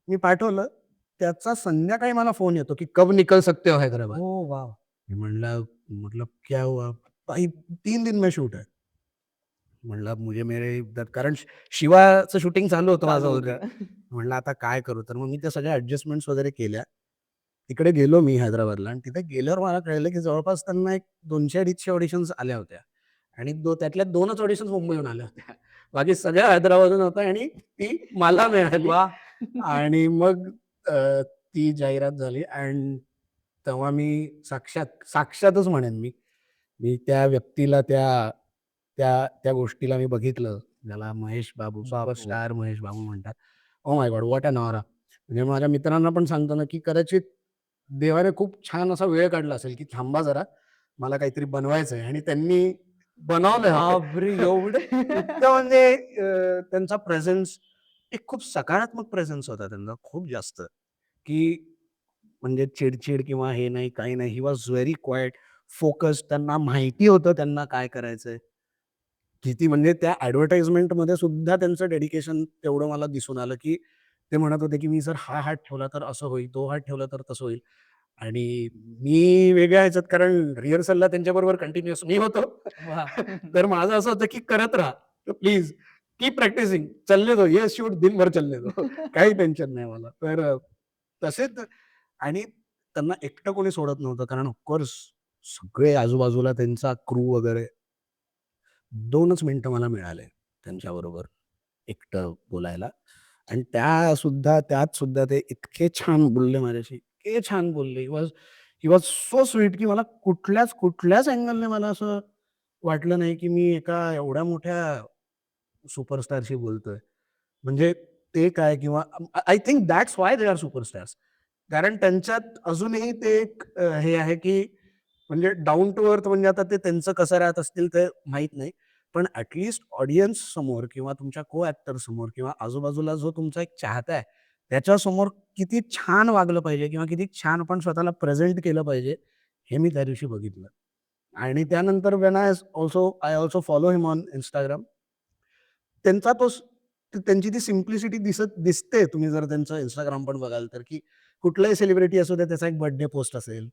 मी पाठवलं. त्याचा संध्याकाळी मला फोन येतो, की "कब निकल सकते हो हैदराबाद?" हो, वाव. मी म्हणलं, मतलब क्या हुआ? भाई 3 दिन में शूट है. म्हणलं मुझे मेरे इधर कारण शिवाचं शूटिंग चालू होतं माझं चालू ऑलरेडी. होतं. म्हणलं आता काय करू? तर मग मी त्या सगळ्या ॲडजस्टमेंट्स वगैरे केल्या. तिकडे गेलो मी हैदराबादला आणि तिथे गेल्यावर मला कळलं, की जवळपास त्यांना एक 200-250 ऑडिशन्स आल्या होत्या आणि त्यातल्या 2च ऑडिशन्स मुंबईहून आल्या होत्या. बाकी सगळ्या हैदराबादहून होत्या आणि ती मला मिळाली वाह! आणि मग ती जाहिरात झाली आणि तेव्हा मी साक्षातच म्हणेन मी. मी त्या व्यक्तीला त्या त्या त्या गोष्टीला मी बघितलं. ज्याला महेश बाबू, बापू. सुपरस्टार महेश बाबू म्हणतात. Oh my god! What an aura! म्हणजे माझ्या मित्रांना पण सांगतो ना, की कदाचित देवाने खूप छान असा वेळ काढला असेल, की थांबा जरा, मला काहीतरी बनवायचंय आणि त्यांनी बनवलंय. बापरे! एवढे? इतकं म्हणजे त्यांचा प्रेझेन्स एक खूप सकारात्मक प्रेझेन्स होता त्यांचा खूप जास्त, की म्हणजे चिड किंवा हे नाही, काही नाही. He was very quite, focused. त्यांना माहिती होतं त्यांना काय करायचंय. किती म्हणजे त्या ॲडव्हर्टाइजमेंटमध्ये सुद्धा त्यांचं डेडिकेशन तेवढं मला दिसून आलं, की ते म्हणत होते, की "मी जर हा हात ठेवला तर असं होईल, तो हात ठेवला तर तसं होईल." आणि मी वेगळ्या ह्याच्यात कारण रिहर्सलला त्यांच्याबरोबर कंटिन्युअस मी होतो. वाह! तर माझं असं होतं, की करत राहा. Please keep practising. चलने दो, ये शूट दिनभर चलने दो. काही टेन्शन नाही मला. तर तसेच आणि त्यांना एकटं कोणी सोडत नव्हतं कारण ऑफकोर्स सगळे आजूबाजूला त्यांचा क्रू वगैरे 2च मिनिटं मला मिळाले त्यांच्याबरोबर एकटं बोलायला आणि त्यात सुद्धा ते इतके छान बोलले माझ्याशी, इतके छान बोलले. ही वॉज सो स्वीट की मला कुठल्याच अँगलने मला असं वाटलं नाही, की मी एका एवढ्या मोठ्या सुपरस्टारशी बोलतोय. म्हणजे ते काय किंवा I think that's why they are superstars. कारण त्यांच्यात अजूनही ते एक हे आहे, की म्हणजे डाउन टू अर्थ म्हणजे आता ते त्यांचं कसं राहत असतील ते माहीत नाही. पण ॲट लीस्ट ऑडियन्स समोर किंवा तुमच्या को ॲक्टर समोर किंवा आजूबाजूला जो तुमचा एक चाहता आहे, त्याच्यासमोर किती छान वागलं पाहिजे किंवा किती छान आपण स्वतःला प्रेझेंट केलं पाहिजे, हे मी त्या दिवशी बघितलं. आणि त्यानंतर I also follow him on Instagram. त्यांचा त्यांची ती सिम्प्लिसिटी दिसते तुम्ही जर त्यांचं Instagram पण बघाल तर, की कुठलाही सेलिब्रिटी असू दे त्याचा एक बर्थडे पोस्ट असेल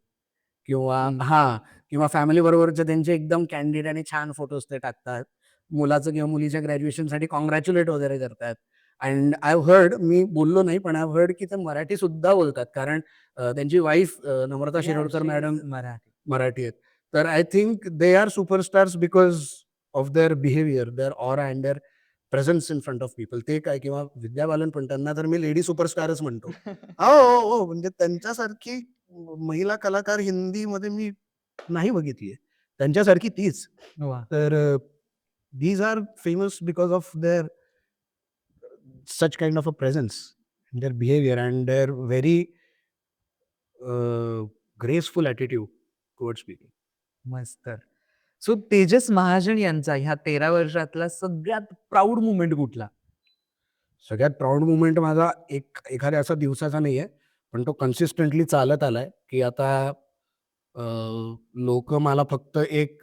किंवा हां, किंवा फॅमिली बरोबरचे त्यांचे एकदम कँडिड आणि छान फोटोज ते टाकतात. मुलाचं किंवा मुलीच्या ग्रॅज्युएशनसाठी काँग्रॅच्युलेट वगैरे करतात. And I have heard me बोललो नाही, पण आय हॅव हर्ड की ते मराठी सुद्धा बोलतात. कारण त्यांची wife Namrata yes, Shirodkar she madam is Marathi. Marathi आहेत. तर I think they are superstars because of their behaviour, their aura and their presence in front of people. ते काय किंवा विद्या बालन पण त्यांना तर मी लेडी सुपरस्टारच म्हणतो. हो, हो, हो. म्हणजे त्यांच्यासारखी महिला कलाकार हिंदीमध्ये मी नाही बघितली आहे. त्यांच्यासारखी तीच. वाह! तर these are famous because of their such kind of a presence, their behavior and their very graceful attitude towards people. मस्त. सो तेजस महाजन यांचा ह्या 13 वर्षातला सगळ्यात प्राउड मोमेंट कुठला? सगळ्यात प्राउड मोमेंट माझा एखाद्या असा दिवसाचा नाहीये, पण तो कन्सिस्टंटली चालत आलाय, की आता अ, लोकं मला फक्त एक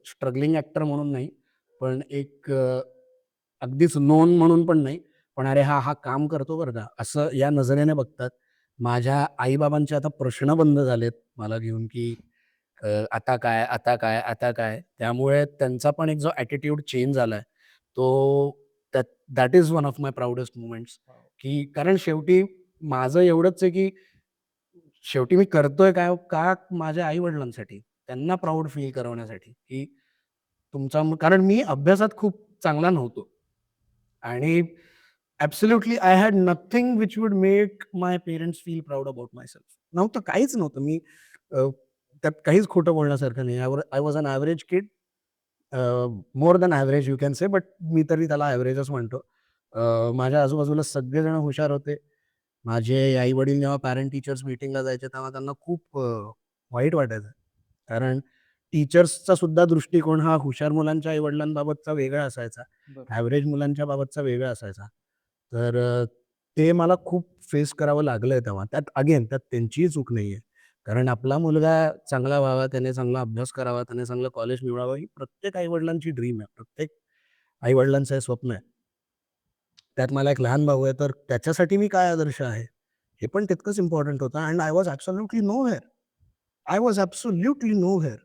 स्ट्रगलिंग ॲक्टर म्हणून नाही, पण एक अगदीच नोन म्हणून पण नाही. पण "अरे हा काम करतो बरं का." असं या नजरेने बघतात. माझ्या आई-बाबांचे आता प्रश्न बंद झालेत मला घेऊन, की आता काय, आता काय, आता काय? त्यामुळे त्यांचा पण एक जो ॲटिट्यूड चेंज झालाय, तो that that is one of my proudest moments, की कारण शेवटी माझं एवढंच आहे, की शेवटी मी करतोय काय का माझ्या आई-वडिलांसाठी. त्यांना प्राउड फील करवण्यासाठी, की कारण मी अभ्यासात खूप चांगला नव्हतो. आणि absolutely I had nothing which would make my parents feel proud about myself. नव्हतं, काहीच नव्हतं. मी त्यात काहीच खोटं बोलण्यासारखं नाही. I was an average kid. More than average you can say, but मी तरी त्याला एव्हरेजच म्हणतो. माझ्या आजूबाजूला सगळेजण हुशार होते. माझे आई-वडील जेव्हा पॅरेंट टीचर्स मीटिंगला जायचे, तेव्हा त्यांना खूप वाईट वाटायचं. कारण टीचर्सचा सुद्धा दृष्टिकोन हा हुशार मुलांच्या आई-वडिलांबाबतचा वेगळा असायचा. बरोबर. ॲव्हरेज मुलांच्या बाबतचा वेगळा असायचा. तर ते मला खूप फेस करावं लागलंय तेव्हा. त्यात त्यांचीही चूक नाहीये. कारण आपला मुलगा चांगला व्हावा, त्याने चांगला अभ्यास करावा, त्याने चांगलं कॉलेज निवडावं, ही प्रत्येक आई-वडिलांची ड्रीम आहे. प्रत्येक आई-वडिलांचं हे स्वप्न आहे. त्यात मला एक लहान भाऊ आहे, तर त्याच्यासाठी मी काय आदर्श आहे, हे पण तितकंच इम्पॉर्टंट होतं अँड आय वॉज ॲब्सोल्युटली नोव्हेअर.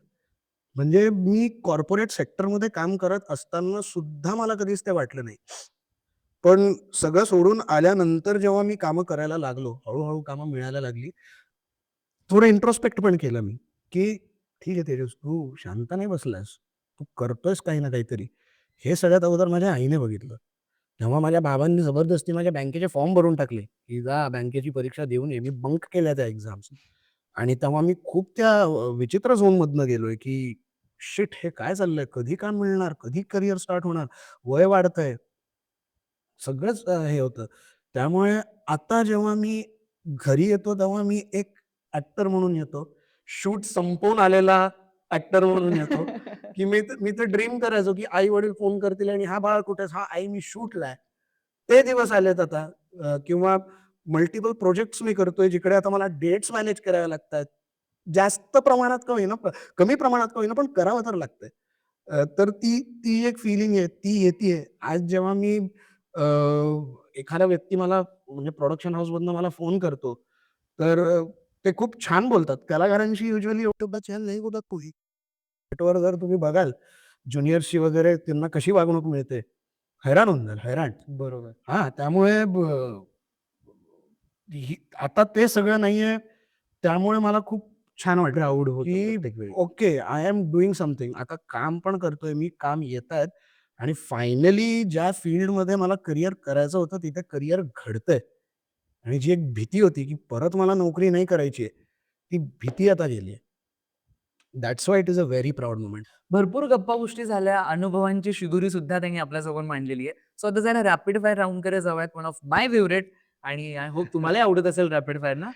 म्हणजे मी कॉर्पोरेट सेक्टरमध्ये काम करत असताना सुद्धा मला कधीच ते वाटलं नाही. पण सगळं सोडून आल्यानंतर जेव्हा मी कामं करायला लागलो, हळू कामं मिळायला लागली. थोडं इंट्रोस्पेक्ट पण केलं मी, की ठीक आहे तेजस, तू शांत नाही बसलास. तू करतोयस काही ना काहीतरी. हे सगळ्यात अगोदर माझ्या आईने बघितलं. तेव्हा माझ्या बाबांनी जबरदस्ती माझ्या बँकेचे फॉर्म भरून टाकले, की जा बँकेची परीक्षा देऊन ये. मी बंक केल्या त्या एक्झाम्स. आणि तेव्हा मी खूप त्या विचित्र झोनमधनं गेलोय, की शिट हे काय चाललंय? कधी काम मिळणार? कधी करियर स्टार्ट होणार? वय वाढतंय. सगळंच हे होतं. त्यामुळे आता जेव्हा मी घरी येतो, तेव्हा मी एक ॲक्टर म्हणून येतो. शूट संपवून आलेला ॲक्टर म्हणून येतो, की मी तर ड्रीम करायचो, की आई-वडील फोन करतील आणि "हां, बाळा कुठे आहेस?" "हां, आई मी शूटला आहे." ते दिवस आलेत आता. किंवा मल्टिपल प्रोजेक्ट्स मी करतोय, जिकडे आता मला डेट्स मॅनेज कराव्या लागतात. जास्त प्रमाणात का होईना, कमी प्रमाणात का होईना, पण करावं तर लागतंय. तर ती ती एक फिलिंग आहे, ती येतीये. आज जेव्हा मी अ, एखादा व्यक्ती मला म्हणजे प्रोडक्शन हाऊसमधनं मला फोन करतो, तर ते खूप छान बोलतात. कलाकारांशी युजुअली एवढं छान नाही बोलत कोणी. सेटवर जर तुम्ही बघाल, ज्युनियर्सची वगैरे त्यांना कशी वागणूक मिळते, हैराण होऊन जाल, हैराण. बरोबर. हां, त्यामुळे आता ते सगळं नाहीये. त्यामुळे मला खूप छान वाटतं, प्राउड होतं की प्रत्येक वेळी. Okay, I am doing something. आता काम पण करतोय मी, काम येतायत आणि फायनली ज्या फील्डमध्ये मला करियर करायचं होतं, तिथे करियर घडतंय. आणि जी एक भीती होती, की परत मला नोकरी नाही करायची आहे, ती भीती आता गेली आहे. That's why it is a very proud moment. भरपूर गप्पा-गोष्टी झाल्या, अनुभवांची शिदोरी सुद्धा त्यांनी आपल्यासमोर मांडलेली आहे. सो आता जरा रॅपिड फायर राउंडकडे जाऊयात. वन ऑफ माय फेव्हरेट आणि आय होप तुम्हालाही आवडत असेल रॅपिड फायर ना?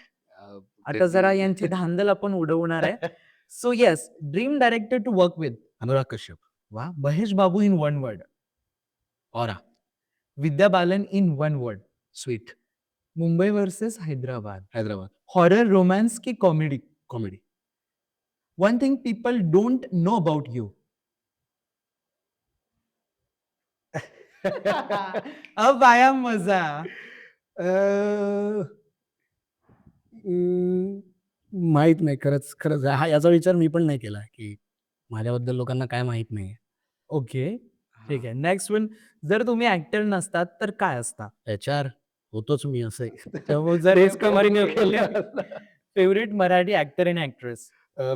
आता जरा यांची धांदल आपण उडवणार आहे. So yes, dream director to work with. Anurag Kashyap. वाह! Mahesh Babu in one word. Aura. Vidya Balan in one word. Sweet. Mumbai versus Hyderabad. Hyderabad. Horror, romance की comedy? Comedy. One thing people don't know about you. अब आया मजा. माहीत नाही खरंच हा याचा विचार मी पण नाही केला, की माझ्याबद्दल लोकांना काय माहीत नाहीये. ओके. ठीक आहे. Next one. जर तुम्ही ॲक्टर नसतात तर काय असता? एच-आर होतोच मी असं आहे. त्यामुळे जर हे तोच कंटिन्यू केलं. केलं. Favourite Marathi actor and actress?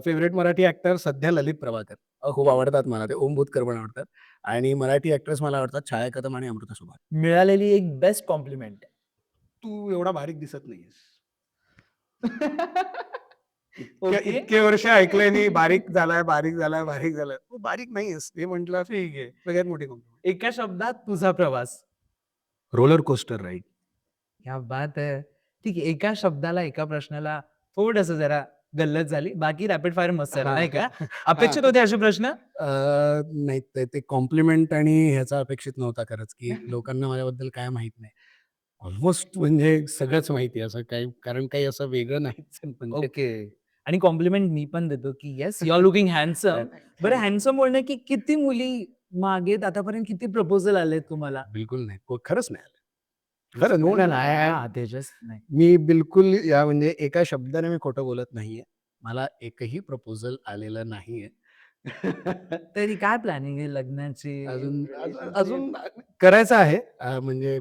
Favourite Marathi actor सध्या ललित प्रभाकर. खूप आवडतात मला ते. ओम भूतकर पण आवडतात आणि मराठी ॲक्ट्रेस मला आवडतात छाया कदम आणि अमृता सुभाष. मिळालेली एक बेस्ट कॉम्प्लिमेंट? तू एवढा बारीक दिसत नाहीयेस. ओके. इतके वर्ष ऐकलंय मी बारीक झालाय, बारीक झालाय, बारीक झालाय. तू बारीक नाहीयेस. हे म्हटलं ठीक आहे. सगळ्यात मोठी कॉम्प्लिमेंट. एका शब्दात तुझा प्रवास? Roller coaster ride. क्या बात है! ठीक आहे. एका शब्दाला, एका प्रश्नाला थोडंसं जरा गल्लत झाली. बाकी रॅपिड फायर मस्त झाला, नाही का? अपेक्षित होते असे प्रश्न? नाही ते कॉम्प्लिमेंट आणि ह्याचा अपेक्षित नव्हता खरंच, की लोकांना माझ्याबद्दल काय माहीत नाही. ऑलमोस्ट म्हणजे सगळंच माहिती आहे असं काही कारण काही असं वेगळं नाहीच आहे म्हणजे. ओके. आणि कॉम्प्लिमेंट मी पण देतो, की yes you are looking handsome. बरं हँडसम बोलणं, की किती मुली मागेत आतापर्यंत किती प्रपोजल आलेत तुम्हाला? बिलकुल नाही. खरंच नाही आलं. खरं नो हां, तेजस नाही. मी बिलकुल या म्हणजे एका शब्दाने मी खोटं बोलत नाहीये. मला एकही प्रपोजल आलेलं नाहीये. तरी काय प्लॅनिंग आहे लग्नाची? अजून करायचं आहे. म्हणजे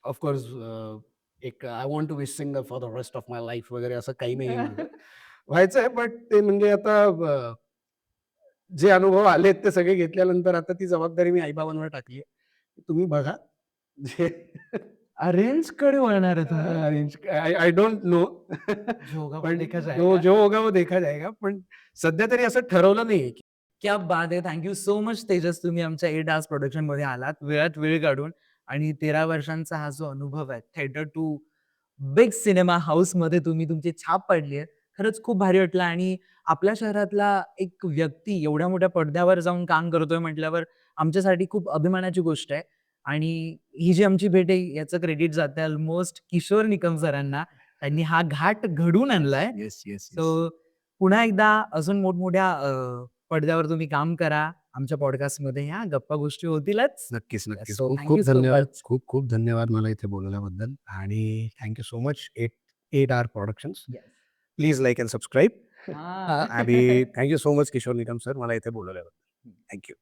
ऑफ कोर्स एक I want to be single for the rest of my life वगैरे असं काही नाहीये माझं. व्हायचंय बट ते म्हणजे आता जे अनुभव आलेत ते सगळे घेतल्यानंतर आता ती जबाबदारी मी आई-बाबांवर टाकली आहे. तुम्ही बघा. जे अरेंजकडे वळणार आहे तुम्ही? Arrange I don't no. जो होगा वो पण देखा जो जाएगा. जो होगा वो देखा जाएगा. पण सध्या तरी असं ठरवलं नाहीये, की क्या बात है! Thank you so much Tejas, तुम्ही आमच्या ए डान्स प्रोडक्शनमध्ये आलात. वेळात वेळ काढून आणि 13 वर्षांचा हा जो अनुभव आहे, थिएटर टू बिग सिनेमा हाऊसमध्ये तुम्ही तुमची छाप पाडली आहे. खरंच खूप भारी वाटलं आणि आपल्या शहरातला एक व्यक्ती एवढ्या मोठ्या पडद्यावर जाऊन काम करतोय म्हटल्यावर आमच्यासाठी खूप अभिमानाची गोष्ट आहे. आणि ही जी आमची भेट आहे याचं क्रेडिट जातं ऑलमोस्ट किशोर निकम सरांना. त्यांनी हा घाट घडवून आणलाय. Yes, yes, yes. सो पुन्हा एकदा अजून मोठमोठ्या पडद्यावर तुम्ही काम करा. आमच्या पॉडकास्टमध्ये ह्या गप्पा गोष्टी होतीलच. नक्कीच, नक्कीच. So, खूप thank खूप you so धन्यवाद. much. खूप खूप धन्यवाद मला इथे बोलवल्याबद्दल आणि thank you so much 8R productions. Yes. Please like and subscribe. हां. आणि thank you so much Kishor Nikam sir मला इथे बोलवल्याबद्दल. Thank you.